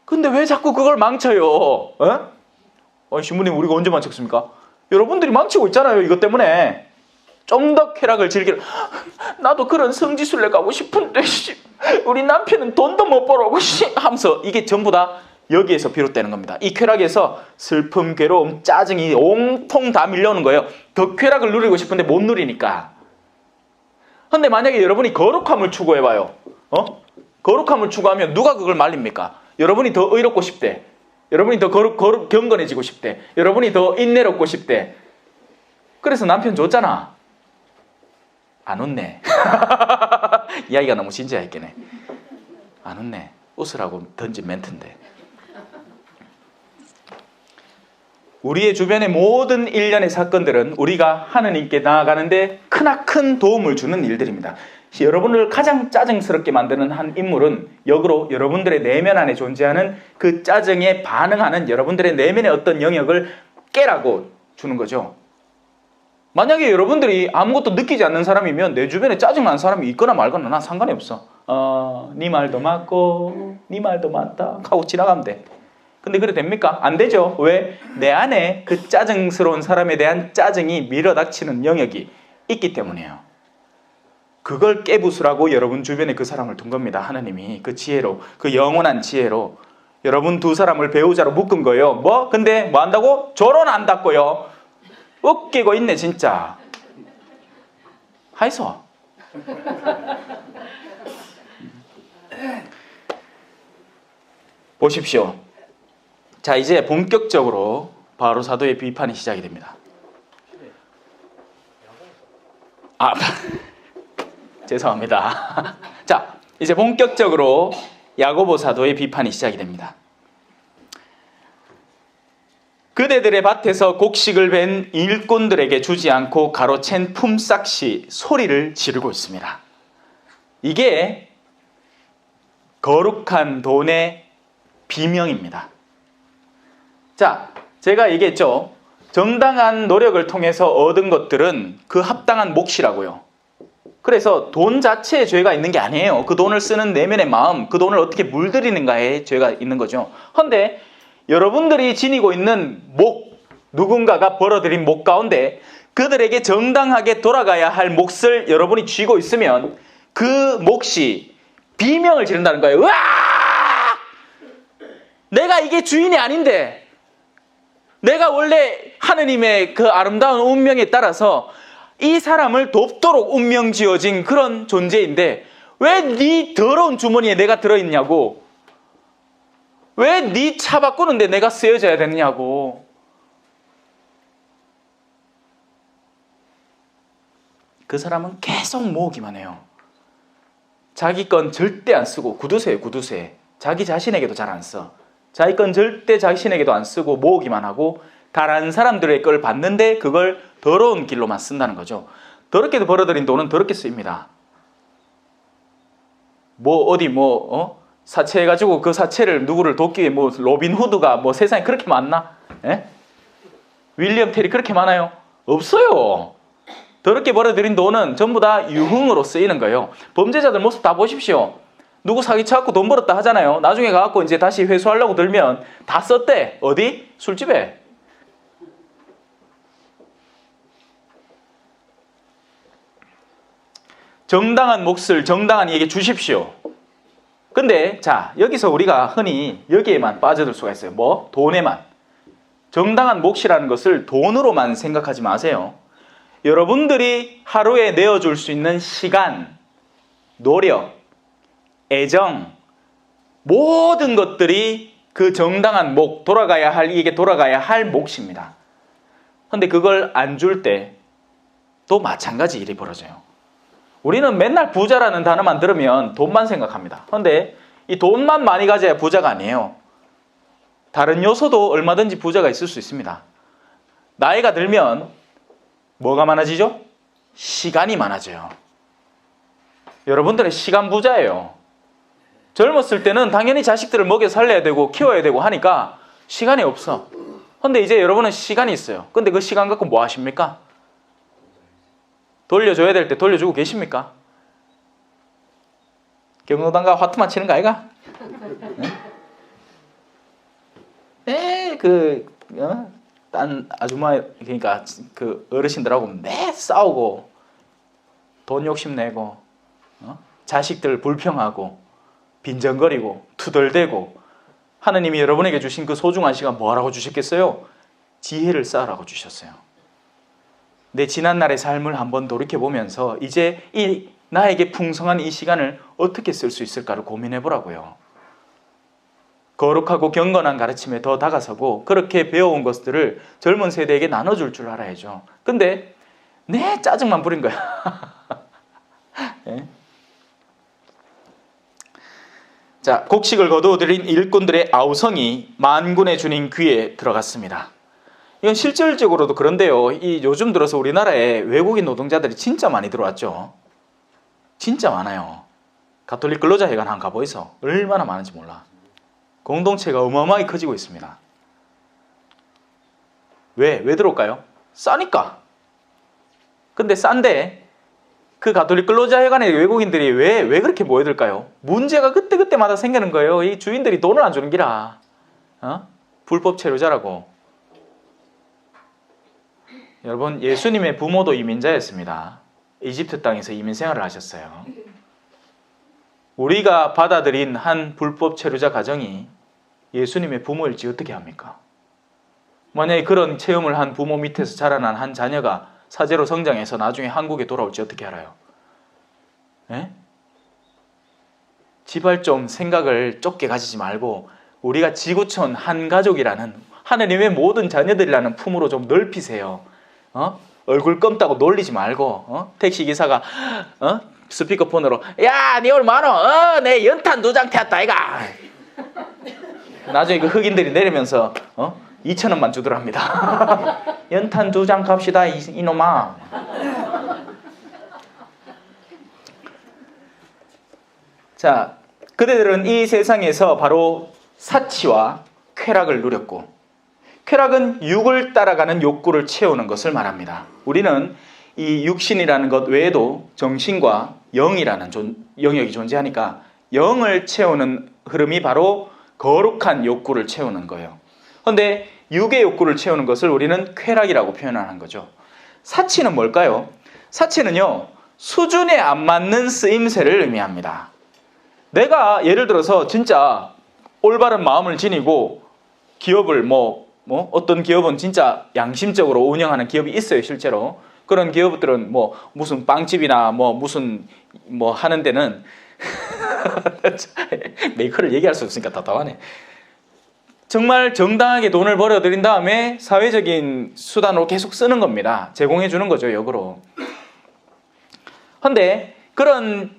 근데 왜 자꾸 그걸 망쳐요? 신부님 우리가 언제 망쳤습니까? 여러분들이 망치고 있잖아요. 이것 때문에. 좀 더 쾌락을 즐기려. 나도 그런 성지순례 가고 싶은데 우리 남편은 돈도 못 벌어오고 하면서 이게 전부 다 여기에서 비롯되는 겁니다. 이 쾌락에서 슬픔, 괴로움, 짜증이 온통 다 밀려오는 거예요. 더 쾌락을 누리고 싶은데 못 누리니까. 근데 만약에 여러분이 거룩함을 추구해봐요. 거룩함을 추구하면 누가 그걸 말립니까? 여러분이 더 의롭고 싶대. 여러분이 더 경건해지고 싶대. 여러분이 더 인내롭고 싶대. 그래서 남편 줬잖아. 안 웃네. 이야기가 너무 진지하겠네. 안 웃네. 웃으라고 던진 멘트인데. 우리의 주변의 모든 일련의 사건들은 우리가 하느님께 나아가는데 크나큰 도움을 주는 일들입니다. 여러분을 가장 짜증스럽게 만드는 한 인물은 역으로 여러분들의 내면 안에 존재하는 그 짜증에 반응하는 여러분들의 내면의 어떤 영역을 깨라고 주는 거죠. 만약에 여러분들이 아무것도 느끼지 않는 사람이면 내 주변에 짜증나는 사람이 있거나 말거나 난 상관이 없어. 네 말도 맞고 네 말도 맞다 하고 지나가면 돼. 근데 그래 됩니까? 안 되죠. 왜? 내 안에 그 짜증스러운 사람에 대한 짜증이 밀어닥치는 영역이 있기 때문이에요. 그걸 깨부수라고 여러분 주변에 그 사람을 둔 겁니다. 하나님이 그 지혜로, 그 영원한 지혜로 여러분 두 사람을 배우자로 묶은 거예요. 뭐? 근데 뭐 한다고? 결혼한다고요. 웃기고 있네 진짜. 하이소. 보십시오. 자, 이제 본격적으로 바로 사도의 비판이 시작이 됩니다. 아, 죄송합니다. 자, 이제 본격적으로 야고보 사도의 비판이 시작이 됩니다. 그대들의 밭에서 곡식을 벤 일꾼들에게 주지 않고 가로챈 품삯이 소리를 지르고 있습니다. 이게 거룩한 돈의 비명입니다. 자, 제가 얘기했죠. 정당한 노력을 통해서 얻은 것들은 그 합당한 몫이라고요. 그래서 돈 자체에 죄가 있는 게 아니에요. 그 돈을 쓰는 내면의 마음, 그 돈을 어떻게 물들이는가에 죄가 있는 거죠. 그런데 여러분들이 지니고 있는 목, 누군가가 벌어들인 목 가운데 그들에게 정당하게 돌아가야 할 몫을 여러분이 쥐고 있으면 그 몫이 비명을 지른다는 거예요. 으아! 내가 이게 주인이 아닌데, 내가 원래 하느님의 그 아름다운 운명에 따라서 이 사람을 돕도록 운명 지어진 그런 존재인데 왜 네 더러운 주머니에 내가 들어있냐고, 왜 네 차 바꾸는데 내가 쓰여져야 되느냐고. 그 사람은 계속 모으기만 해요. 자기 건 절대 안 쓰고, 구두쇠예요, 구두쇠. 자기 자신에게도 잘 안 써. 자기 건 절대 자신에게도 안 쓰고 모으기만 하고 다른 사람들의 걸 받는데 그걸 더러운 길로만 쓴다는 거죠. 더럽게 벌어들인 돈은 더럽게 쓰입니다. 사채해가지고 그 사채를 누구를 돕기 위해 로빈 후드가 세상에 그렇게 많나? 예? 윌리엄 텔이 그렇게 많아요? 없어요. 더럽게 벌어들인 돈은 전부 다 유흥으로 쓰이는 거예요. 범죄자들 모습 다 보십시오. 누구 사기쳐갖고 돈 벌었다 하잖아요. 나중에 가갖고 이제 다시 회수하려고 들면 다 썼대. 어디? 술집에. 정당한 몫을 정당한 이에게 주십시오. 근데 자, 여기서 우리가 흔히 여기에만 빠져들 수가 있어요. 돈에만. 정당한 몫이라는 것을 돈으로만 생각하지 마세요. 여러분들이 하루에 내어줄 수 있는 시간, 노력, 애정, 모든 것들이 그 정당한 몫, 이게 돌아가야 할 몫입니다. 근데 그걸 안 줄 때 또 마찬가지 일이 벌어져요. 우리는 맨날 부자라는 단어만 들으면 돈만 생각합니다. 그런데 이 돈만 많이 가져야 부자가 아니에요. 다른 요소도 얼마든지 부자가 있을 수 있습니다. 나이가 들면 뭐가 많아지죠? 시간이 많아져요. 여러분들은 시간 부자예요. 젊었을 때는 당연히 자식들을 먹여 살려야 되고 키워야 되고 하니까 시간이 없어. 근데 이제 여러분은 시간이 있어요. 근데 그 시간 갖고 뭐 하십니까? 돌려줘야 될 때 돌려주고 계십니까? 경로당과 화투만 치는 거 아이가? 딴 아줌마, 그러니까 그 어르신들하고 매 싸우고 돈 욕심내고 자식들 불평하고 빈정거리고 투덜대고, 하느님이 여러분에게 주신 그 소중한 시간 뭐하라고 주셨겠어요? 지혜를 쌓으라고 주셨어요. 내 지난날의 삶을 한번 돌이켜보면서 이제 나에게 풍성한 이 시간을 어떻게 쓸 수 있을까를 고민해보라고요. 거룩하고 경건한 가르침에 더 다가서고 그렇게 배워온 것들을 젊은 세대에게 나눠줄 줄 알아야죠. 근데 내 짜증만 부린 거야. 네? 자, 곡식을 거두어들인 일꾼들의 아우성이 만군의 주님 귀에 들어갔습니다. 이건 실질적으로도 그런데요. 요즘 들어서 우리나라에 외국인 노동자들이 진짜 많이 들어왔죠. 진짜 많아요. 가톨릭 근로자회관 한번 가보이소. 얼마나 많은지 몰라. 공동체가 어마어마하게 커지고 있습니다. 왜 들어올까요? 싸니까. 근데 싼데 그 가톨릭 근로자회관의 외국인들이 왜 그렇게 모여들까요? 문제가 그때그때마다 생기는 거예요. 이 주인들이 돈을 안 주는 기라. 불법 체류자라고. 여러분, 예수님의 부모도 이민자였습니다. 이집트 땅에서 이민 생활을 하셨어요. 우리가 받아들인 한 불법 체류자 가정이 예수님의 부모일지 어떻게 합니까? 만약에 그런 체험을 한 부모 밑에서 자라난 한 자녀가 사제로 성장해서 나중에 한국에 돌아올지 어떻게 알아요? 예? 제발 좀 생각을 좁게 가지지 말고 우리가 지구촌 한 가족이라는 하느님의 모든 자녀들이라는 품으로 좀 넓히세요. 얼굴 검다고 놀리지 말고 택시 기사가 스피커폰으로 야, 니 오늘 많어. 내 연탄 2장 태웠다 이가. 나중에 그 흑인들이 내리면서 2,000원만 주더랍니다. 연탄 2장 갑시다 이놈아. 자, 그대들은 이 세상에서 바로 사치와 쾌락을 누렸고, 쾌락은 육을 따라가는 욕구를 채우는 것을 말합니다. 우리는 이 육신이라는 것 외에도 정신과 영이라는 영역이 존재하니까 영을 채우는 흐름이 바로 거룩한 욕구를 채우는 거예요. 그런데 육의 욕구를 채우는 것을 우리는 쾌락이라고 표현하는 거죠. 사치는 뭘까요? 사치는요, 수준에 안 맞는 쓰임새를 의미합니다. 내가 예를 들어서 진짜 올바른 마음을 지니고 기업을 어떤 기업은 진짜 양심적으로 운영하는 기업이 있어요, 실제로. 그런 기업들은 무슨 빵집이나 무슨 하는 데는 메이커를 얘기할 수 없으니까 답답하네. 정말 정당하게 돈을 벌어들인 다음에 사회적인 수단으로 계속 쓰는 겁니다. 제공해 주는 거죠, 역으로. 근데 그런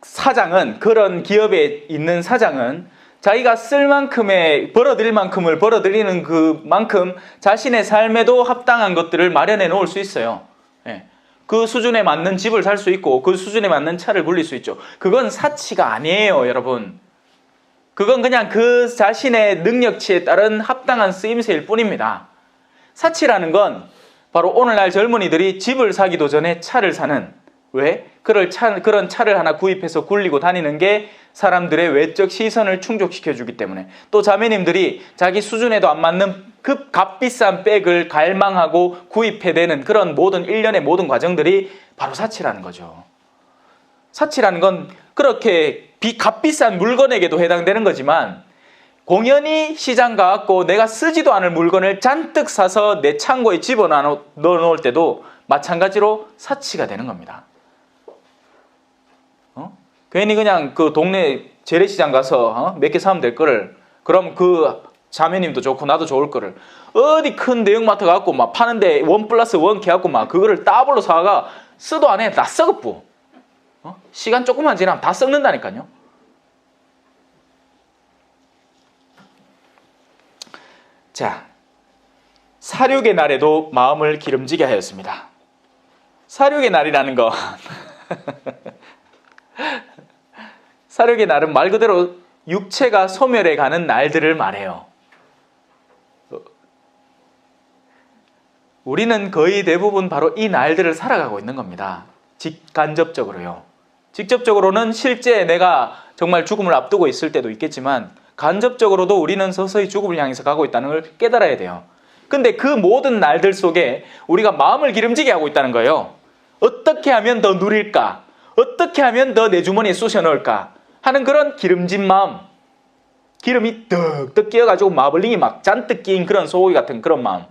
사장은, 그런 기업에 있는 사장은 자기가 쓸 만큼의, 벌어들일 만큼을 벌어들이는 그만큼 자신의 삶에도 합당한 것들을 마련해 놓을 수 있어요. 예. 그 수준에 맞는 집을 살 수 있고 그 수준에 맞는 차를 굴릴 수 있죠. 그건 사치가 아니에요, 여러분. 그건 그냥 그 자신의 능력치에 따른 합당한 쓰임새일 뿐입니다. 사치라는 건 바로 오늘날 젊은이들이 집을 사기도 전에 차를 사는, 왜? 그런 차를 하나 구입해서 굴리고 다니는 게 사람들의 외적 시선을 충족시켜주기 때문에, 또 자매님들이 자기 수준에도 안 맞는 값비싼 백을 갈망하고 구입해대는 그런 모든 일련의 모든 과정들이 바로 사치라는 거죠. 사치라는 건 그렇게 값비싼 물건에게도 해당되는 거지만, 공연히 시장 가갖고 내가 쓰지도 않을 물건을 잔뜩 사서 내 창고에 집어넣어 놓을 때도 마찬가지로 사치가 되는 겁니다. 괜히 그냥 그 동네 재래시장 가서 몇 개 사면 될 거를, 그럼 그 자매님도 좋고 나도 좋을 거를 어디 큰 대형마트 가갖고 막 파는데 1+1 해갖고 막 그거를 따블로 사가 쓰도 안 해. 다 썩었고. 시간 조금만 지나면 다 썩는다니까요. 자, 사륙의 날에도 마음을 기름지게 하였습니다. 사륙의 날이라는 거 사륙의 날은 말 그대로 육체가 소멸해 가는 날들을 말해요. 우리는 거의 대부분 바로 이 날들을 살아가고 있는 겁니다. 간접적으로요. 직접적으로는 실제 내가 정말 죽음을 앞두고 있을 때도 있겠지만, 간접적으로도 우리는 서서히 죽음을 향해서 가고 있다는 걸 깨달아야 돼요. 근데 그 모든 날들 속에 우리가 마음을 기름지게 하고 있다는 거예요. 어떻게 하면 더 누릴까? 어떻게 하면 더 내 주머니에 쑤셔 넣을까? 하는 그런 기름진 마음. 기름이 득득 끼어가지고 마블링이 막 잔뜩 끼인 그런 소고기 같은 그런 마음.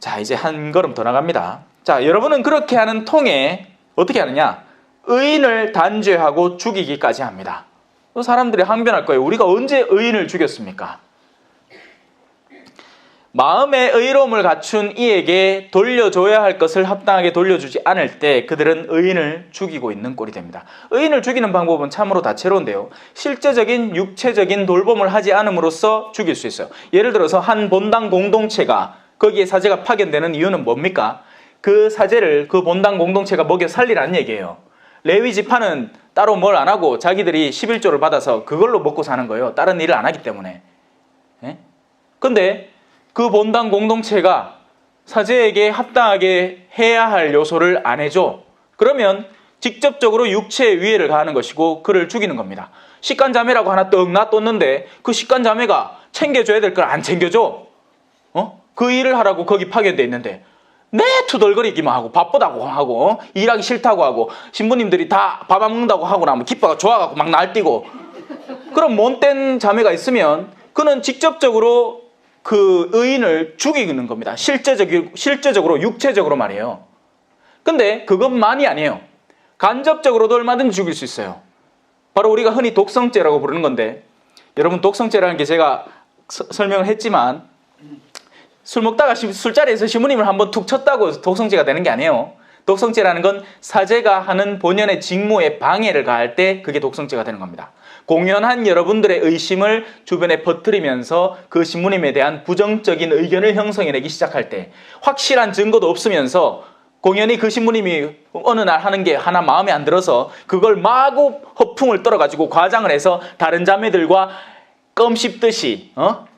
자, 이제 한 걸음 더 나갑니다. 자, 여러분은 그렇게 하는 통에 어떻게 하느냐? 의인을 단죄하고 죽이기까지 합니다. 사람들이 항변할 거예요. 우리가 언제 의인을 죽였습니까? 마음의 의로움을 갖춘 이에게 돌려줘야 할 것을 합당하게 돌려주지 않을 때 그들은 의인을 죽이고 있는 꼴이 됩니다. 의인을 죽이는 방법은 참으로 다채로운데요. 실제적인 육체적인 돌봄을 하지 않음으로써 죽일 수 있어요. 예를 들어서 한 본당 공동체가, 거기에 사제가 파견되는 이유는 뭡니까? 그 사제를 그 본당 공동체가 먹여 살리라는 얘기예요. 레위 지파는 따로 뭘 안 하고 자기들이 11조를 받아서 그걸로 먹고 사는 거예요. 다른 일을 안 하기 때문에. 근데 그 본당 공동체가 사제에게 합당하게 해야 할 요소를 안 해줘. 그러면 직접적으로 육체의 위해를 가하는 것이고 그를 죽이는 겁니다. 식간자매라고 하나 떡 놔뒀는데 그 식간자매가 챙겨줘야 될 걸 안 챙겨줘. 그 일을 하라고 거기 파견돼 있는데 내 투덜거리기만 하고 바쁘다고 하고 일하기 싫다고 하고 신부님들이 다 밥 안 먹는다고 하고 나면 기뻐가 좋아갖고 막 날뛰고, 그런 못된 자매가 있으면 그는 직접적으로 그 의인을 죽이는 겁니다. 실제적으로 육체적으로 말이에요. 근데 그것만이 아니에요. 간접적으로도 얼마든지 죽일 수 있어요. 바로 우리가 흔히 독성죄라고 부르는 건데, 여러분 독성죄라는 게 제가 설명을 했지만 술 먹다가 술자리에서 시무님을 한번 툭 쳤다고 독성죄가 되는 게 아니에요. 독성죄라는 건 사제가 하는 본연의 직무에 방해를 가할 때 그게 독성죄가 되는 겁니다. 공연한 여러분들의 의심을 주변에 퍼뜨리면서 그 신부님에 대한 부정적인 의견을 형성해내기 시작할 때, 확실한 증거도 없으면서 공연히 그 신부님이 어느 날 하는 게 하나 마음에 안 들어서 그걸 마구 허풍을 떨어가지고 과장을 해서 다른 자매들과 껌 씹듯이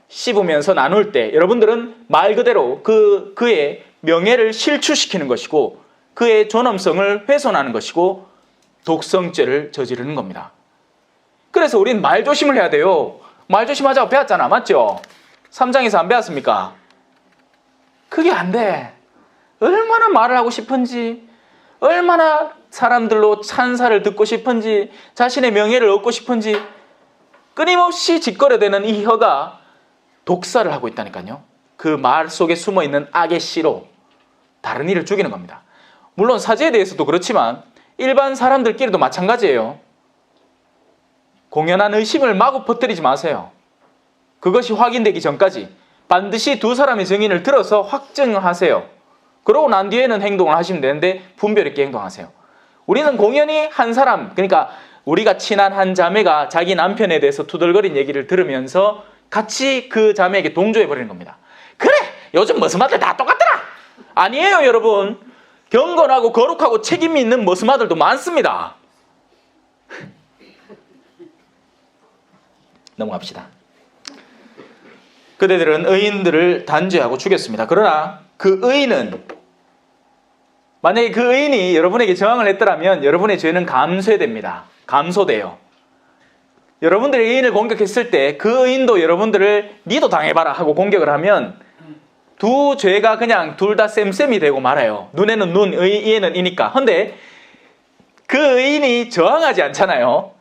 씹으면서 나눌 때, 여러분들은 말 그대로 그의 명예를 실추시키는 것이고 그의 존엄성을 훼손하는 것이고 독성죄를 저지르는 겁니다. 그래서 우린 말조심을 해야 돼요. 말조심하자고 배웠잖아, 맞죠? 3장에서 안 배웠습니까? 그게 안 돼. 얼마나 말을 하고 싶은지, 얼마나 사람들로 찬사를 듣고 싶은지, 자신의 명예를 얻고 싶은지 끊임없이 짓거려대는 이 혀가 독사를 하고 있다니까요. 그 말 속에 숨어있는 악의 씨로 다른 이를 죽이는 겁니다. 물론 사제에 대해서도 그렇지만 일반 사람들끼리도 마찬가지예요. 공연한 의심을 마구 퍼뜨리지 마세요. 그것이 확인되기 전까지 반드시 두 사람의 증인을 들어서 확증하세요. 그러고 난 뒤에는 행동을 하시면 되는데 분별 있게 행동하세요. 우리는 공연히 한 사람, 그러니까 우리가 친한 한 자매가 자기 남편에 대해서 투덜거린 얘기를 들으면서 같이 그 자매에게 동조해버리는 겁니다. 그래! 요즘 머스마들 다 똑같더라! 아니에요, 여러분. 경건하고 거룩하고 책임이 있는 머스마들도 많습니다. 넘어갑시다. 그대들은 의인들을 단죄하고 죽였습니다. 그러나 그 의인은, 만약에 그 의인이 여러분에게 저항을 했더라면 여러분의 죄는 감쇄됩니다. 감소돼요. 여러분들이 의인을 공격했을 때 그 의인도 여러분들을 니도 당해봐라 하고 공격을 하면 두 죄가 그냥 둘 다 쌤쌤이 되고 말아요. 눈에는 눈, 이에는 이니까. 근데 그 의인이 저항하지 않잖아요.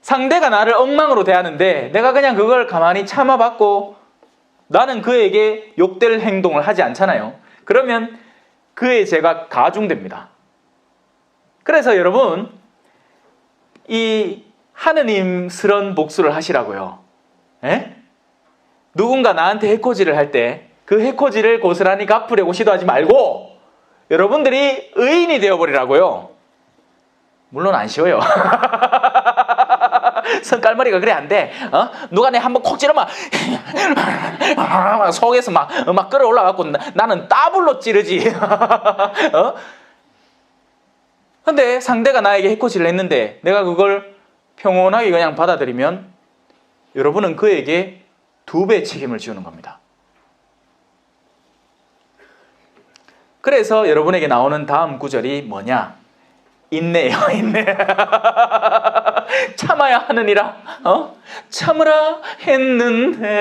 상대가 나를 엉망으로 대하는데 내가 그냥 그걸 가만히 참아봤고 나는 그에게 욕될 행동을 하지 않잖아요. 그러면 그의 죄가 가중됩니다. 그래서 여러분, 이 하느님스러운 복수를 하시라고요. 에? 누군가 나한테 해코지를 할 때 그 해코지를 고스란히 갚으려고 시도하지 말고 여러분들이 의인이 되어버리라고요. 물론 안 쉬워요. 선깔머리가 그래 안 돼. 누가 내 한번 콕 찌르면 속에서 막 끌어올라갖고 나는 따블로 찌르지. 근데 상대가 나에게 해코지를 했는데 내가 그걸 평온하게 그냥 받아들이면 여러분은 그에게 2배의 책임을 지우는 겁니다. 그래서 여러분에게 나오는 다음 구절이 뭐냐? 인내요, 인내. 참아야 하느니라. 참으라 했는데,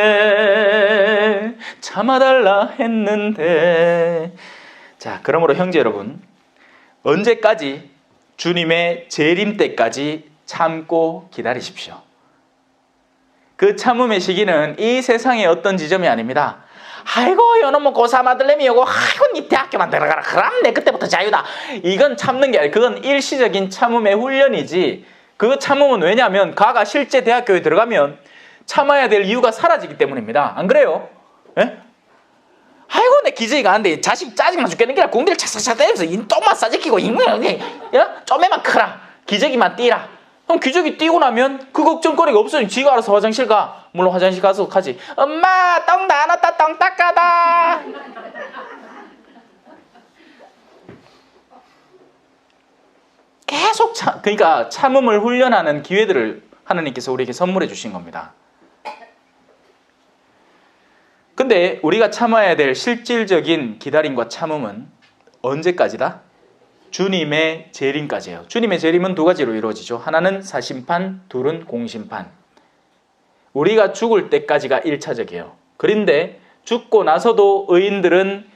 참아달라 했는데. 자, 그러므로 형제 여러분, 언제까지? 주님의 재림 때까지 참고 기다리십시오. 그 참음의 시기는 이 세상의 어떤 지점이 아닙니다. 아이고, 요놈은 고3 아들내미 요거, 아이고, 니 대학교만 들어가라. 그럼 내 그때부터 자유다. 이건 참는 게 아니라 그건 일시적인 참음의 훈련이지. 그 참음은 왜냐하면 가가 실제 대학교에 들어가면 참아야 될 이유가 사라지기 때문입니다. 안 그래요? 예? 아이고, 내 기저귀 가는데 자식 짜증나 죽겠는 게 아니라 공대를 차차차 때리면서 이 똥만 싸지키고 좀에만 크라. 기저귀만 띄라. 그럼 기저귀 띄고 나면 그 걱정거리가 없으니 지가 알아서 화장실 가. 물론 화장실 가서 하지. 엄마, 똥 다 났다, 똥 닦아다. 계속 그러니까 참음을 훈련하는 기회들을 하나님께서 우리에게 선물해 주신 겁니다. 근데 우리가 참아야 될 실질적인 기다림과 참음은 언제까지다? 주님의 재림까지예요. 주님의 재림은 2가지로 이루어지죠. 하나는 사심판, 둘은 공심판. 우리가 죽을 때까지가 1차적이에요. 그런데 죽고 나서도 의인들은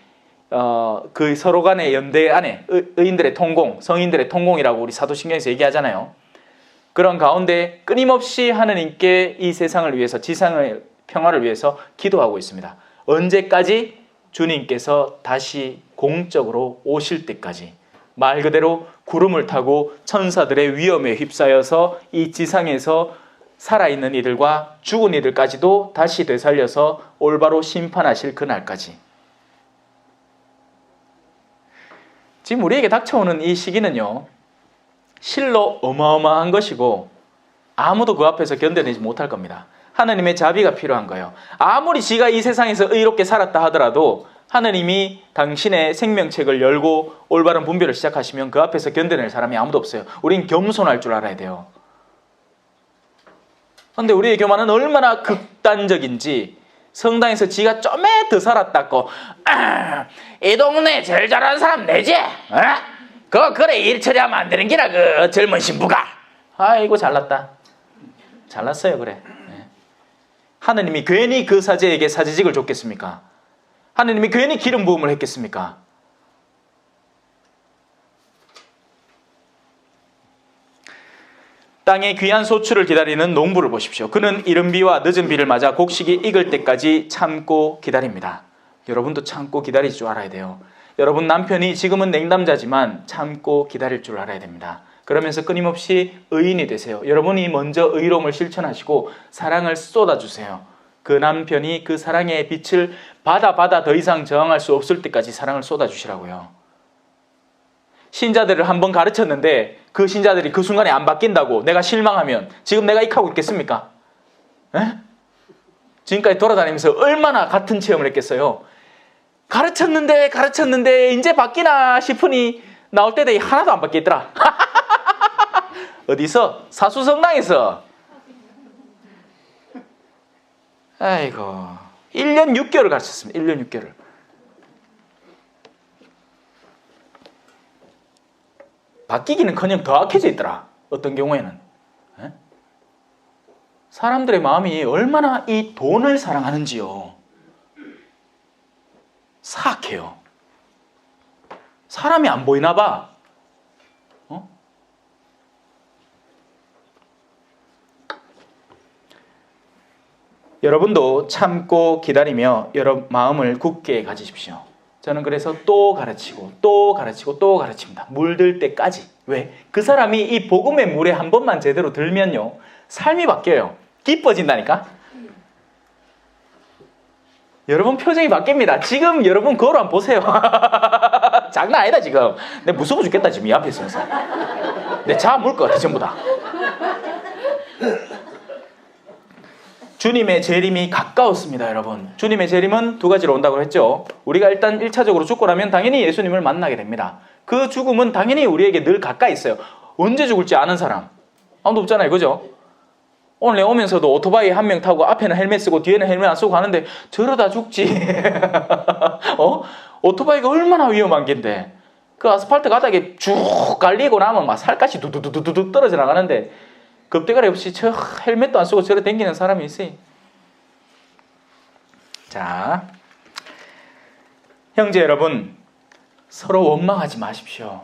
그 서로 간의 연대 안에 의인들의 통공, 성인들의 통공이라고 우리 사도신경에서 얘기하잖아요. 그런 가운데 끊임없이 하느님께 이 세상을 위해서, 지상의 평화를 위해서 기도하고 있습니다. 언제까지? 주님께서 다시 공적으로 오실 때까지. 말 그대로 구름을 타고 천사들의 위엄에 휩싸여서 이 지상에서 살아있는 이들과 죽은 이들까지도 다시 되살려서 올바로 심판하실 그날까지. 지금 우리에게 닥쳐오는 이 시기는요, 실로 어마어마한 것이고 아무도 그 앞에서 견뎌내지 못할 겁니다. 하나님의 자비가 필요한 거예요. 아무리 지가 이 세상에서 의롭게 살았다 하더라도 하나님이 당신의 생명책을 열고 올바른 분별을 시작하시면 그 앞에서 견뎌낼 사람이 아무도 없어요. 우린 겸손할 줄 알아야 돼요. 그런데 우리의 교만은 얼마나 극단적인지, 성당에서 지가 좀에 더 살았다고 이 동네 제일 잘하는 사람 내지? 그래 일 처리하면 안 되는 기라 그 젊은 신부가. 아이고 잘났다. 잘났어요. 그래. 하느님이 괜히 그 사제에게 사제직을 줬겠습니까? 하느님이 괜히 기름 부음을 했겠습니까? 땅의 귀한 소출을 기다리는 농부를 보십시오. 그는 이른 비와 늦은 비를 맞아 곡식이 익을 때까지 참고 기다립니다. 여러분도 참고 기다릴 줄 알아야 돼요. 여러분 남편이 지금은 냉담자지만 참고 기다릴 줄 알아야 됩니다. 그러면서 끊임없이 의인이 되세요. 여러분이 먼저 의로움을 실천하시고 사랑을 쏟아주세요. 그 남편이 그 사랑의 빛을 받아 더 이상 저항할 수 없을 때까지 사랑을 쏟아주시라고요. 신자들을 한번 가르쳤는데 그 신자들이 그 순간에 안 바뀐다고 내가 실망하면 지금 내가 익하고 있겠습니까? 지금까지 돌아다니면서 얼마나 같은 체험을 했겠어요. 가르쳤는데 이제 바뀌나 싶으니 나올 때 하나도 안 바뀌었더라. 어디서? 사수성당에서. 아이고, 1년 6개월을 가르쳤습니다. 1년 6개월을. 바뀌기는커녕 더 악해져 있더라. 어떤 경우에는. 사람들의 마음이 얼마나 이 돈을 사랑하는지요. 사악해요. 사람이 안 보이나 봐. 여러분도 참고 기다리며 여러분 마음을 굳게 가지십시오. 저는 그래서 또 가르치고 또 가르치고 또 가르칩니다. 물들 때까지. 왜? 그 사람이 이 복음의 물에 한 번만 제대로 들면요, 삶이 바뀌어요. 기뻐진다니까. 여러분 표정이 바뀝니다. 지금 여러분 거울 한번 보세요. 장난 아니다 지금. 내가 무서워 죽겠다 지금 이 앞에 있어서. 내 자 물 것 같아 전부 다. 주님의 재림이 가까웠습니다, 여러분. 주님의 재림은 두 가지로 온다고 했죠. 우리가 일단 1차적으로 죽고 나면 당연히 예수님을 만나게 됩니다. 그 죽음은 당연히 우리에게 늘 가까이 있어요. 언제 죽을지 아는 사람 아무도 없잖아요, 그죠? 오늘 내가 오면서도 오토바이 한 명 타고 앞에는 헬멧 쓰고 뒤에는 헬멧 안 쓰고 가는데 저러다 죽지. 오토바이가 얼마나 위험한 겐데. 그 아스팔트 가닥에 쭉 깔리고 나면 막 살갗이 두두두두두 떨어져 나가는데 겁대가리 없이 저 헬멧도 안 쓰고 저래 다니는 사람이 있어요. 자, 형제 여러분, 서로 원망하지 마십시오.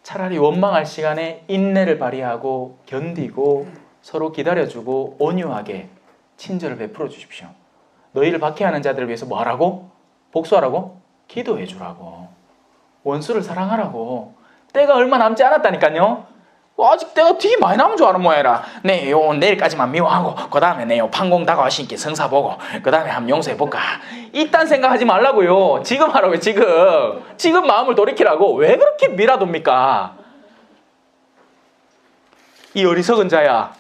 차라리 원망할 시간에 인내를 발휘하고 견디고 서로 기다려주고 온유하게 친절을 베풀어 주십시오. 너희를 박해하는 자들을 위해서 뭐 하라고? 복수하라고? 기도해 주라고. 원수를 사랑하라고. 때가 얼마 남지 않았다니까요. 아직 때가 되게 많이 남은 줄 아는 모양이라. 네, 요 내일까지만 미워하고 그 다음에 네, 요 판공 다가오신께 성사 보고 그 다음에 한번 용서해 볼까. 이딴 생각하지 말라고요. 지금 하라고요. 지금 마음을 돌이키라고. 왜 그렇게 미라둡니까? 이 어리석은 자야,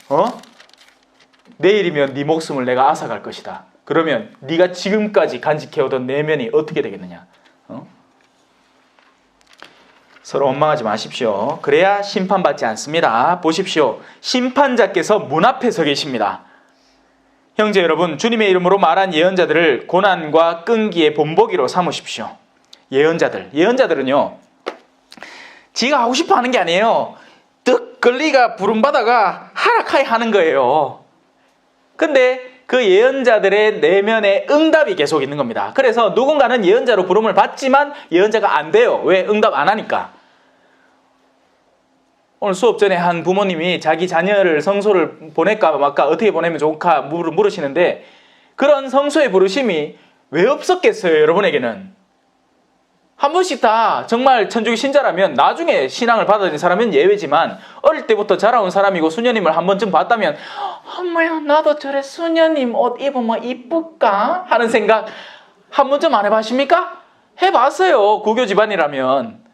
내일이면 네 목숨을 내가 앗아갈 것이다. 그러면 네가 지금까지 간직해오던 내면이 어떻게 되겠느냐? 서로 원망하지 마십시오. 그래야 심판받지 않습니다. 보십시오. 심판자께서 문 앞에 서 계십니다. 형제 여러분, 주님의 이름으로 말한 예언자들을 고난과 끈기의 본보기로 삼으십시오. 예언자들은요, 지가 하고 싶어 하는 게 아니에요. 뜩 걸리가 부름받아가 하락하게 하는 거예요. 근데 그 예언자들의 내면에 응답이 계속 있는 겁니다. 그래서 누군가는 예언자로 부름을 받지만 예언자가 안 돼요. 왜? 응답 안 하니까. 오늘 수업 전에 한 부모님이 자기 자녀를 성소를 보낼까 말까 어떻게 보내면 좋을까 물으시는데, 그런 성소의 부르심이 왜 없었겠어요, 여러분에게는? 한 번씩 다 정말 천주교 신자라면 나중에 신앙을 받아들인 사람은 예외지만 어릴 때부터 자라온 사람이고 수녀님을 한 번쯤 봤다면 엄마야 나도 저래 수녀님 옷 입으면 이쁠까? 하는 생각 한 번쯤 안 해봤습니까? 해봤어요. 구교 집안이라면.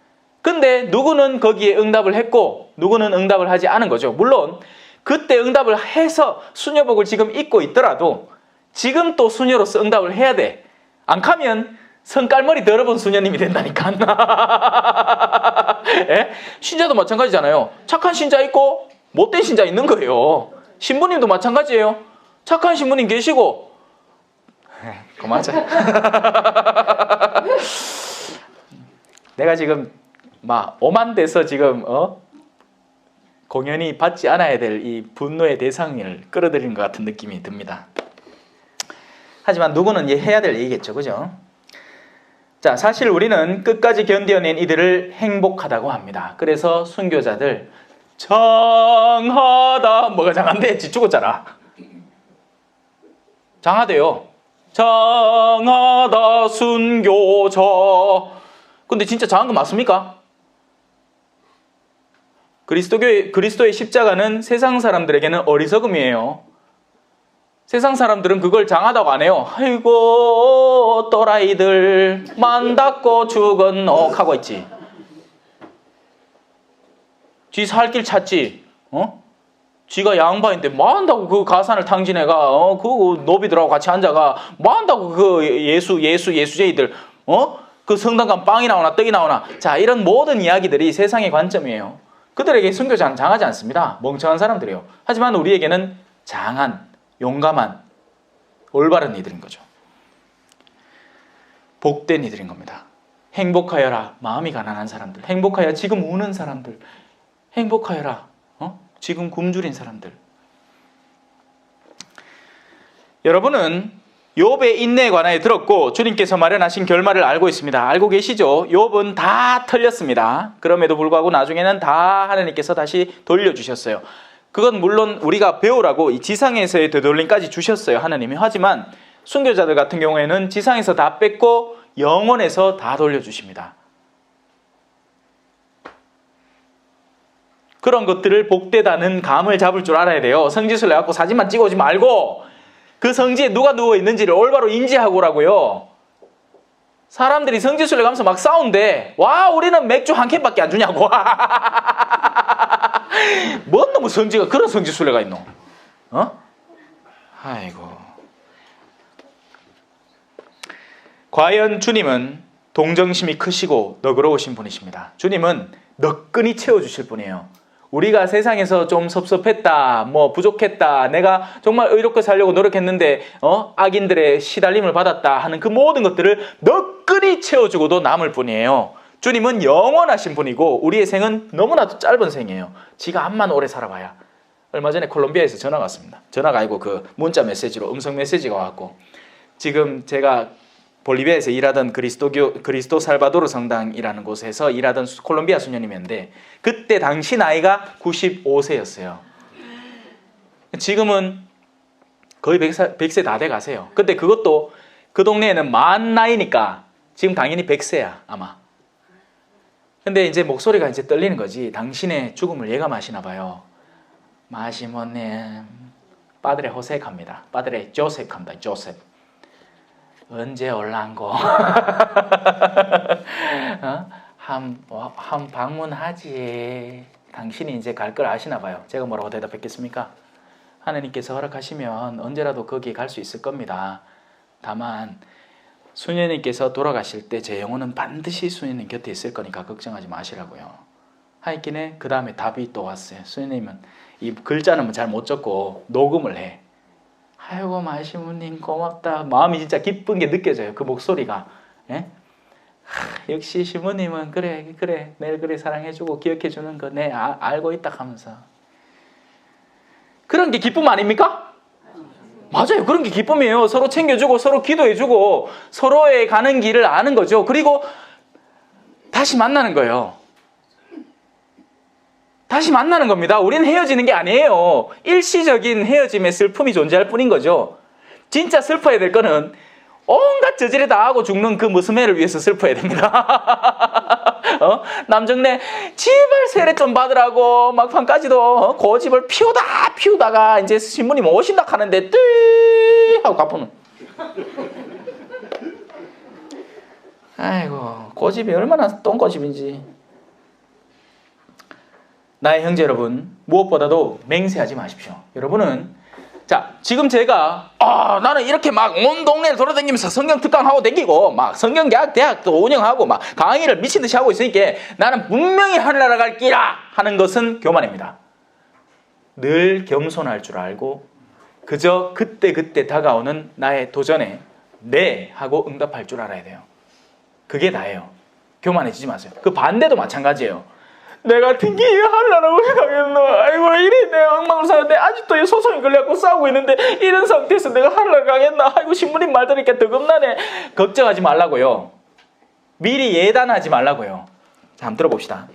근데 누구는 거기에 응답을 했고 누구는 응답을 하지 않은 거죠. 물론 그때 응답을 해서 수녀복을 지금 입고 있더라도 지금 또 수녀로서 응답을 해야 돼. 안 가면 성깔머리 더러운 수녀님이 된다니까. 예? 신자도 마찬가지잖아요. 착한 신자 있고 못된 신자 있는 거예요. 신부님도 마찬가지예요. 착한 신부님 계시고 그만하자. 내가 지금 막 오만 돼서 지금 공연이 받지 않아야 될 이 분노의 대상을 끌어들이는 것 같은 느낌이 듭니다. 하지만 누구는 해야 될 얘기겠죠, 그죠? 자, 사실 우리는 끝까지 견뎌낸 이들을 행복하다고 합니다. 그래서 순교자들 장하다. 뭐가 장한데? 지 죽었잖아. 장하대요. 장하다 순교자. 근데 진짜 장한 거 맞습니까? 그리스도의 십자가는 세상 사람들에게는 어리석음이에요. 세상 사람들은 그걸 장하다고 안 해요. 아이고 또라이들 만 닫고 죽은 하고 있지. 지 살 길 찾지. 지가 양반인데 뭐 한다고 그 가산을 탕진해가 그 노비들하고 같이 앉아가 뭐 한다고 그 예수제이들 그 성당 가면 빵이 나오나 떡이 나오나. 자, 이런 모든 이야기들이 세상의 관점이에요. 그들에게 순교자는 장하지 않습니다. 멍청한 사람들이에요. 하지만 우리에게는 장한 용감한 올바른 이들인 거죠. 복된 이들인 겁니다. 행복하여라 마음이 가난한 사람들, 행복하여 지금 우는 사람들, 행복하여라 지금 굶주린 사람들. 여러분은 욥의 인내에 관하여 들었고 주님께서 마련하신 결말을 알고 있습니다. 알고 계시죠? 욥은 다 털렸습니다. 그럼에도 불구하고 나중에는 다 하나님께서 다시 돌려주셨어요. 그건 물론 우리가 배우라고 이 지상에서의 되돌림까지 주셨어요, 하나님이. 하지만 순교자들 같은 경우에는 지상에서 다 뺏고 영원에서 다 돌려주십니다. 그런 것들을 복되다는 감을 잡을 줄 알아야 돼요. 성지순례 갖고 사진만 찍어오지 말고 그 성지에 누가 누워있는지를 올바로 인지하고 오라고요. 사람들이 성지순례 가면서 막 싸운대. 와, 우리는 맥주 한 캔밖에 안 주냐고. 뭔 놈의 성지가 그런 성지순례가 있노? 아이고. 과연 주님은 동정심이 크시고 너그러우신 분이십니다. 주님은 너끈히 채워주실 분이에요. 우리가 세상에서 좀 섭섭했다, 뭐 부족했다, 내가 정말 의롭게 살려고 노력했는데 악인들의 시달림을 받았다 하는 그 모든 것들을 너끈히 채워주고도 남을 뿐이에요. 주님은 영원하신 분이고 우리의 생은 너무나도 짧은 생이에요. 지가 암만 오래 살아봐야. 얼마 전에 콜롬비아에서 전화가 왔습니다. 전화가 아니고 그 문자 메시지로 음성 메시지가 왔고, 지금 제가 볼리비아에서 일하던 그리스도 살바도르 성당이라는 곳에서 일하던 콜롬비아 수녀님이었는데 그때 당시 나이가 95세였어요. 지금은 거의 100세 다 돼 가세요. 근데 그것도 그 동네에는 만 나이니까 지금 당연히 100세야 아마. 근데 이제 목소리가 이제 떨리는 거지. 당신의 죽음을 예감하시나 봐요. 마시모님, 빠드레 호세카입니다. 빠드레 조셉입니다. 조셉. 언제 올란고? 한 방문하지. 당신이 이제 갈 걸 아시나 봐요. 제가 뭐라고 대답했겠습니까? 하나님께서 허락하시면 언제라도 거기에 갈 수 있을 겁니다. 다만 수녀님께서 돌아가실 때 제 영혼은 반드시 수녀님 곁에 있을 거니까 걱정하지 마시라고요. 하였기에 그 다음에 답이 또 왔어요. 수녀님은 이 글자는 잘 못 적고 녹음을 해. 아이고 마시모님 고맙다. 마음이 진짜 기쁜 게 느껴져요. 그 목소리가. 예? 역시 시모님은 그래 내일 그래 사랑해주고 기억해주는 거 내 알고 있다 하면서. 그런 게 기쁨 아닙니까? 맞아요. 그런 게 기쁨이에요. 서로 챙겨주고 서로 기도해주고 서로의 가는 길을 아는 거죠. 그리고 다시 만나는 거예요. 다시 만나는 겁니다. 우리는 헤어지는 게 아니에요. 일시적인 헤어짐의 슬픔이 존재할 뿐인 거죠. 진짜 슬퍼야 될 거는 온갖 저지레 다 하고 죽는 그 무스매를 위해서 슬퍼야 됩니다. 남정네 제발 세례 좀 받으라고 막판까지도 고집을 피우다가 이제 신부님 오신다 하는데 뚜 하고 갚으면 아이고 고집이 얼마나 똥고집인지. 나의 형제 여러분, 무엇보다도 맹세하지 마십시오. 여러분은 자, 지금 제가 나는 이렇게 막 온 동네를 돌아다니면서 성경 특강하고 다니고 막 성경대학 대학도 운영하고 막 강의를 미친 듯이 하고 있으니까 나는 분명히 하늘나라 갈 끼라 하는 것은 교만입니다. 늘 겸손할 줄 알고 그저 그때 다가오는 나의 도전에 네 하고 응답할 줄 알아야 돼요. 그게 다예요. 교만해지지 마세요. 그 반대도 마찬가지예요. 내가 등기 하려고 왜 가겠노? 아이고 이래 내가 엉망으로 사는데 아직도 이 소송이 걸려갖고 싸우고 있는데 이런 상태에서 내가 하려고 가겠나? 아이고 신부님 말 들으니까 더 겁나네. 걱정하지 말라고요. 미리 예단하지 말라고요. 자, 한번 들어봅시다.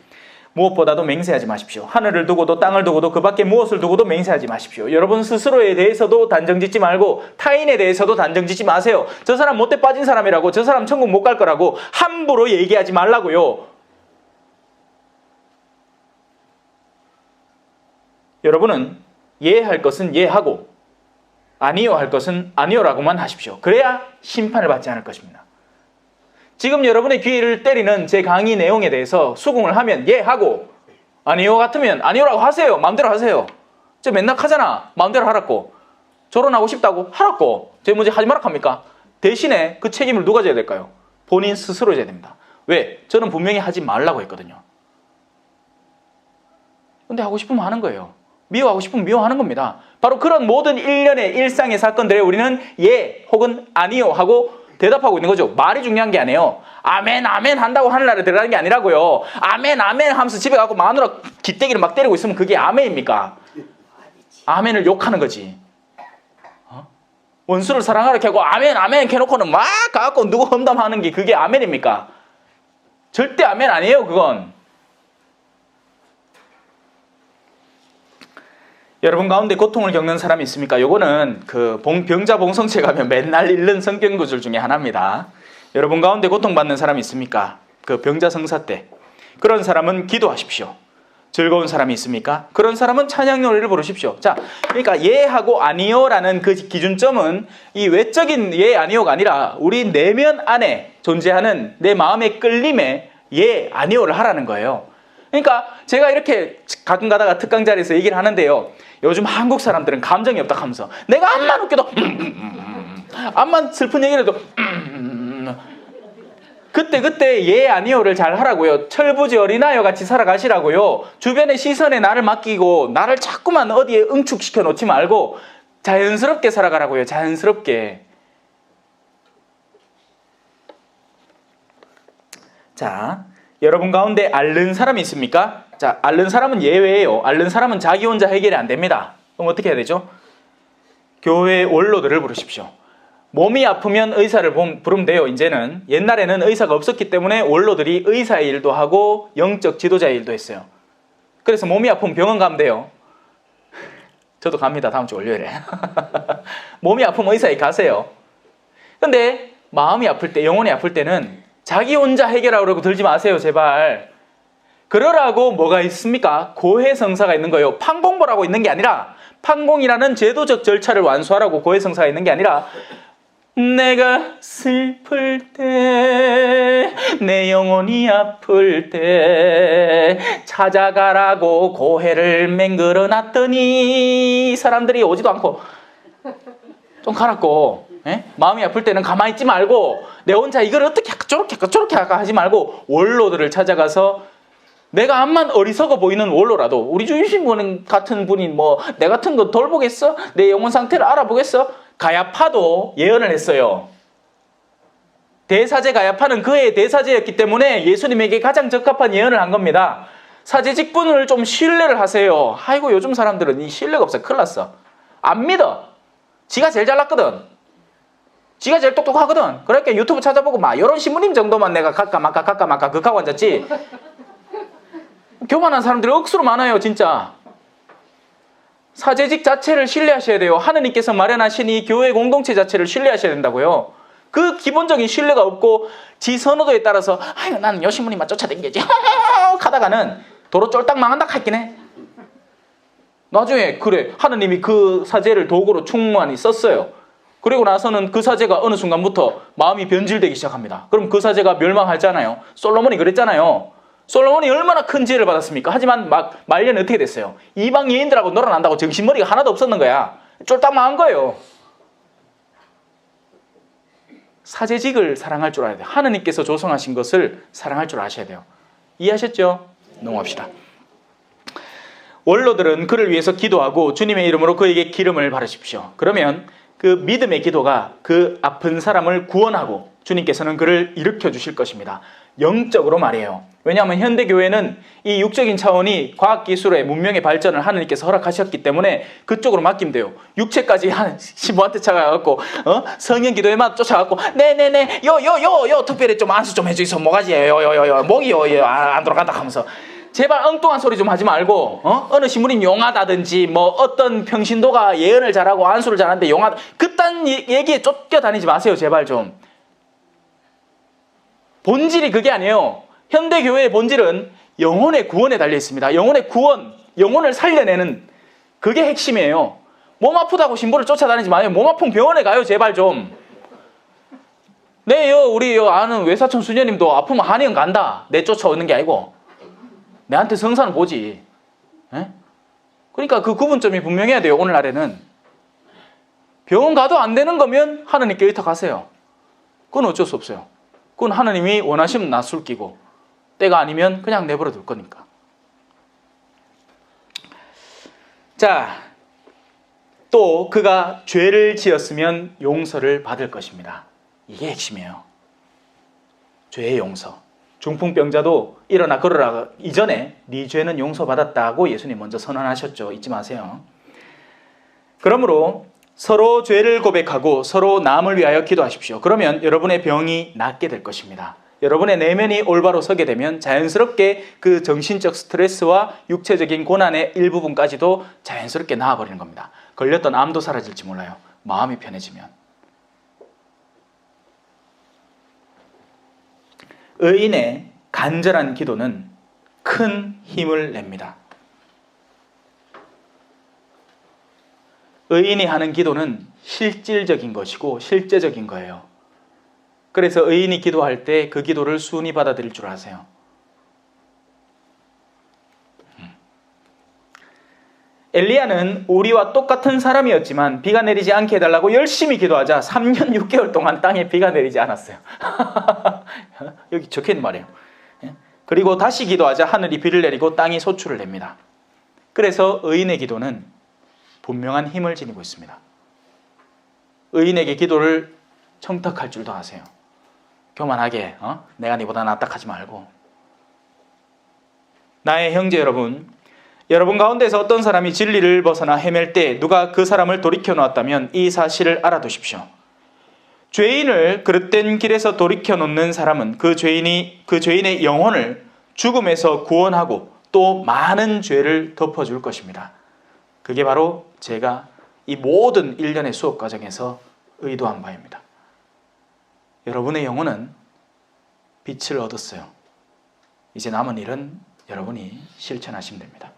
무엇보다도 맹세하지 마십시오. 하늘을 두고도 땅을 두고도 그 밖에 무엇을 두고도 맹세하지 마십시오. 여러분 스스로에 대해서도 단정짓지 말고 타인에 대해서도 단정짓지 마세요. 저 사람 못돼 빠진 사람이라고, 저 사람 천국 못 갈 거라고 함부로 얘기하지 말라고요. 여러분은 예할 것은 예하고 아니요 할 것은 아니요라고만 하십시오. 그래야 심판을 받지 않을 것입니다. 지금 여러분의 귀를 때리는 제 강의 내용에 대해서 수긍을 하면 예하고 아니요 같으면 아니요라고 하세요. 마음대로 하세요. 저 맨날 하잖아. 마음대로 하라고. 결혼하고 싶다고 하라고. 제 문제 하지 말라 합니까? 대신에 그 책임을 누가 져야 될까요? 본인 스스로 져야 됩니다. 왜? 저는 분명히 하지 말라고 했거든요. 근데 하고 싶으면 하는 거예요. 미워하고 싶으면 미워하는 겁니다. 바로 그런 모든 일련의 일상의 사건들에 우리는 예 혹은 아니요 하고 대답하고 있는 거죠. 말이 중요한 게 아니에요. 아멘 아멘 한다고 하늘나라에 들어가는 게 아니라고요. 아멘 아멘 하면서 집에 가고 마누라 기대기를 막 때리고 있으면 그게 아멘입니까? 아멘을 욕하는 거지. 원수를 사랑하라 하고 아멘 아멘 해놓고는 막 가갖고 누구 험담하는 게 그게 아멘입니까? 절대 아멘 아니에요. 그건. 여러분 가운데 고통을 겪는 사람이 있습니까? 요거는 그 병자 봉성체 가면 맨날 읽는 성경 구절 중에 하나입니다. 여러분 가운데 고통받는 사람이 있습니까? 그 병자 성사 때. 그런 사람은 기도하십시오. 즐거운 사람이 있습니까? 그런 사람은 찬양 노래를 부르십시오. 자, 그러니까 예하고 아니요라는 그 기준점은 이 외적인 예 아니요가 아니라 우리 내면 안에 존재하는 내 마음의 끌림에 예 아니요를 하라는 거예요. 그러니까 제가 이렇게 가끔 가다가 특강 자리에서 얘기를 하는데요. 요즘 한국 사람들은 감정이 없다 하면서 내가 암만 웃겨도 암만 슬픈 얘기를 해도 그때 예 아니요를 잘 하라고요. 철부지 어린아이와 같이 살아가시라고요. 주변의 시선에 나를 맡기고 나를 자꾸만 어디에 응축시켜 놓지 말고 자연스럽게 살아가라고요. 자연스럽게. 자, 여러분 가운데 앓는 사람이 있습니까? 자, 앓는 사람은 예외예요. 앓는 사람은 자기 혼자 해결이 안 됩니다. 그럼 어떻게 해야 되죠? 교회 원로들을 부르십시오. 몸이 아프면 의사를 부르면 돼요. 이제는. 옛날에는 의사가 없었기 때문에 원로들이 의사의 일도 하고 영적 지도자의 일도 했어요. 그래서 몸이 아프면 병원 가면 돼요. 저도 갑니다. 다음 주 월요일에. 몸이 아프면 의사에 가세요. 근데 마음이 아플 때, 영혼이 아플 때는 자기 혼자 해결하려고 들지 마세요. 제발. 그러라고 뭐가 있습니까? 고해성사가 있는 거예요. 판공보라고 있는 게 아니라 판공이라는 제도적 절차를 완수하라고 고해성사가 있는 게 아니라 내가 슬플 때, 내 영혼이 아플 때 찾아가라고 고해를 맹글어 놨더니 사람들이 오지도 않고 좀 가라고. 에? 마음이 아플 때는 가만히 있지 말고 내 혼자 이걸 어떻게 할까 저렇게 할까 하지 말고 원로들을 찾아가서 내가 암만 어리석어 보이는 원로라도 우리 주신 같은 분이 뭐 내 같은 거 돌보겠어? 내 영혼 상태를 알아보겠어? 가야파도 예언을 했어요. 대사제 가야파는 그의 대사제였기 때문에 예수님에게 가장 적합한 예언을 한 겁니다. 사제직분을 좀 신뢰를 하세요. 아이고 요즘 사람들은 이 신뢰가 없어. 큰일 났어. 안 믿어. 지가 제일 잘났거든. 지가 제일 똑똑하거든. 그러니까 유튜브 찾아보고 막 이런 신부님 정도만 내가 갈까 말까 극하고 앉았지. 교만한 사람들이 억수로 많아요. 진짜. 사제직 자체를 신뢰하셔야 돼요. 하느님께서 마련하신 이 교회 공동체 자체를 신뢰하셔야 된다고요. 그 기본적인 신뢰가 없고 지 선호도에 따라서 아유 나는 여신문이만 쫓아다니겠지 하다가는 도로 쫄딱 망한다 했긴 해. 나중에 그래 하느님이 그 사제를 도구로 충만히 썼어요. 그리고 나서는 그 사제가 어느 순간부터 마음이 변질되기 시작합니다. 그럼 그 사제가 멸망하잖아요. 솔로몬이 그랬잖아요. 솔로몬이 얼마나 큰 지혜를 받았습니까? 하지만 막 말년에 어떻게 됐어요? 이방 여인들하고 놀아난다고 정신머리가 하나도 없었는 거야. 쫄딱 망한 거예요. 사제직을 사랑할 줄 알아야 돼요. 하느님께서 조성하신 것을 사랑할 줄 아셔야 돼요. 이해하셨죠? 넘어갑시다. 원로들은 그를 위해서 기도하고 주님의 이름으로 그에게 기름을 바르십시오. 그러면 그 믿음의 기도가 그 아픈 사람을 구원하고 주님께서는 그를 일으켜 주실 것입니다. 영적으로 말이에요. 왜냐하면 현대교회는 이 육적인 차원이 과학기술의 문명의 발전을 하느님께서 허락하셨기 때문에 그쪽으로 맡기면 돼요. 육체까지 한 신부한테 찾아가갖고 성령기도에만 쫓아가고 네네네 요 특별히 좀 안수 좀 해주이소. 뭐가지요 요요요 목이요 안 돌아간다 하면서 제발 엉뚱한 소리 좀 하지 말고 어느 신부님 용하다든지 뭐 어떤 평신도가 예언을 잘하고 안수를 잘하는데 용하다 그딴 얘기에 쫓겨다니지 마세요. 제발 좀. 본질이 그게 아니에요. 현대교회의 본질은 영혼의 구원에 달려 있습니다. 영혼의 구원, 영혼을 살려내는 그게 핵심이에요. 몸 아프다고 신부를 쫓아다니지 마요. 몸 아픈 병원에 가요. 제발 좀. 우리 아는 외사촌 수녀님도 아프면 한의원 간다. 내 쫓아오는 게 아니고 내한테 성사는 보지. 에? 그러니까 그 구분점이 분명해야 돼요. 오늘날에는. 병원 가도 안 되는 거면 하느님께 의탁하세요. 그건 어쩔 수 없어요. 그건 하느님이 원하시면 낫술 끼고 때가 아니면 그냥 내버려 둘 거니까. 자, 또 그가 죄를 지었으면 용서를 받을 것입니다. 이게 핵심이에요. 죄의 용서. 중풍병자도 일어나 걸으라 이전에 네 죄는 용서받았다고 예수님 먼저 선언하셨죠. 잊지 마세요. 그러므로 서로 죄를 고백하고 서로 남을 위하여 기도하십시오. 그러면 여러분의 병이 낫게 될 것입니다. 여러분의 내면이 올바로 서게 되면 자연스럽게 그 정신적 스트레스와 육체적인 고난의 일부분까지도 자연스럽게 나아버리는 겁니다. 걸렸던 암도 사라질지 몰라요. 마음이 편해지면. 의인의 간절한 기도는 큰 힘을 냅니다. 의인이 하는 기도는 실질적인 것이고 실제적인 거예요. 그래서 의인이 기도할 때 그 기도를 순히 받아들일 줄 아세요. 엘리야는 우리와 똑같은 사람이었지만 비가 내리지 않게 해달라고 열심히 기도하자 3년 6개월 동안 땅에 비가 내리지 않았어요. 여기 적혀있는 말이에요. 그리고 다시 기도하자 하늘이 비를 내리고 땅이 소출을 냅니다. 그래서 의인의 기도는 분명한 힘을 지니고 있습니다. 의인에게 기도를 청탁할 줄도 아세요. 교만하게 내가 네보다 낫다 하지 말고. 나의 형제 여러분, 여러분 가운데서 어떤 사람이 진리를 벗어나 헤맬 때 누가 그 사람을 돌이켜 놓았다면 이 사실을 알아두십시오. 죄인을 그릇된 길에서 돌이켜 놓는 사람은 그 죄인의 영혼을 죽음에서 구원하고 또 많은 죄를 덮어줄 것입니다. 그게 바로 제가 이 모든 일련의 수업 과정에서 의도한 바입니다. 여러분의 영혼은 빛을 얻었어요. 이제 남은 일은 여러분이 실천하시면 됩니다.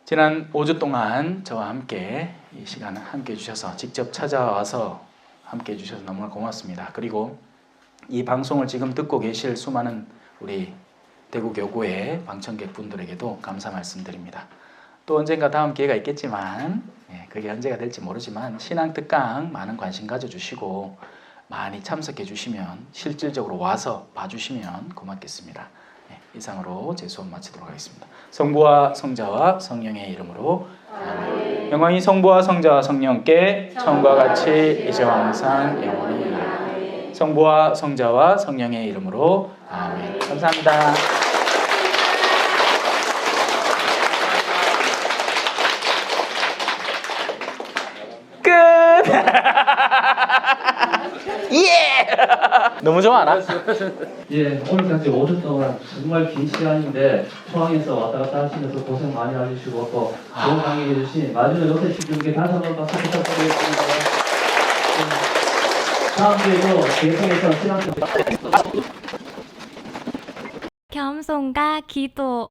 지난 5주 동안 저와 함께 이 시간을 함께 해주셔서 직접 찾아와서 함께 해주셔서 너무나 고맙습니다. 그리고 이 방송을 지금 듣고 계실 수많은 우리 대구교구의 방청객분들에게도 감사 말씀드립니다. 또 언젠가 다음 기회가 있겠지만 그게 언제가 될지 모르지만 신앙특강 많은 관심 가져주시고 많이 참석해 주시면 실질적으로 와서 봐주시면 고맙겠습니다. 이상으로 제 수업 마치도록 하겠습니다. 성부와 성자와 성령의 이름으로 아멘. 영광이 성부와 성자와 성령께 처음과 같이 이제와 항상 영원히 아멘. 성부와 성자와 성령의 이름으로 아멘. 감사합니다. 끝. 예. 너무 좋아하나? 예, 오늘까지 5주 동안 정말 긴 시간인데 포항에서 왔다 갔다 하시면서 고생 많이 해주시고 또 좋은 강의 해주신 마지막 요새 집중계 다시 한번 박수 부탁드리겠습니다. 다음 주에도 계속해서 신앙 겸손과 기도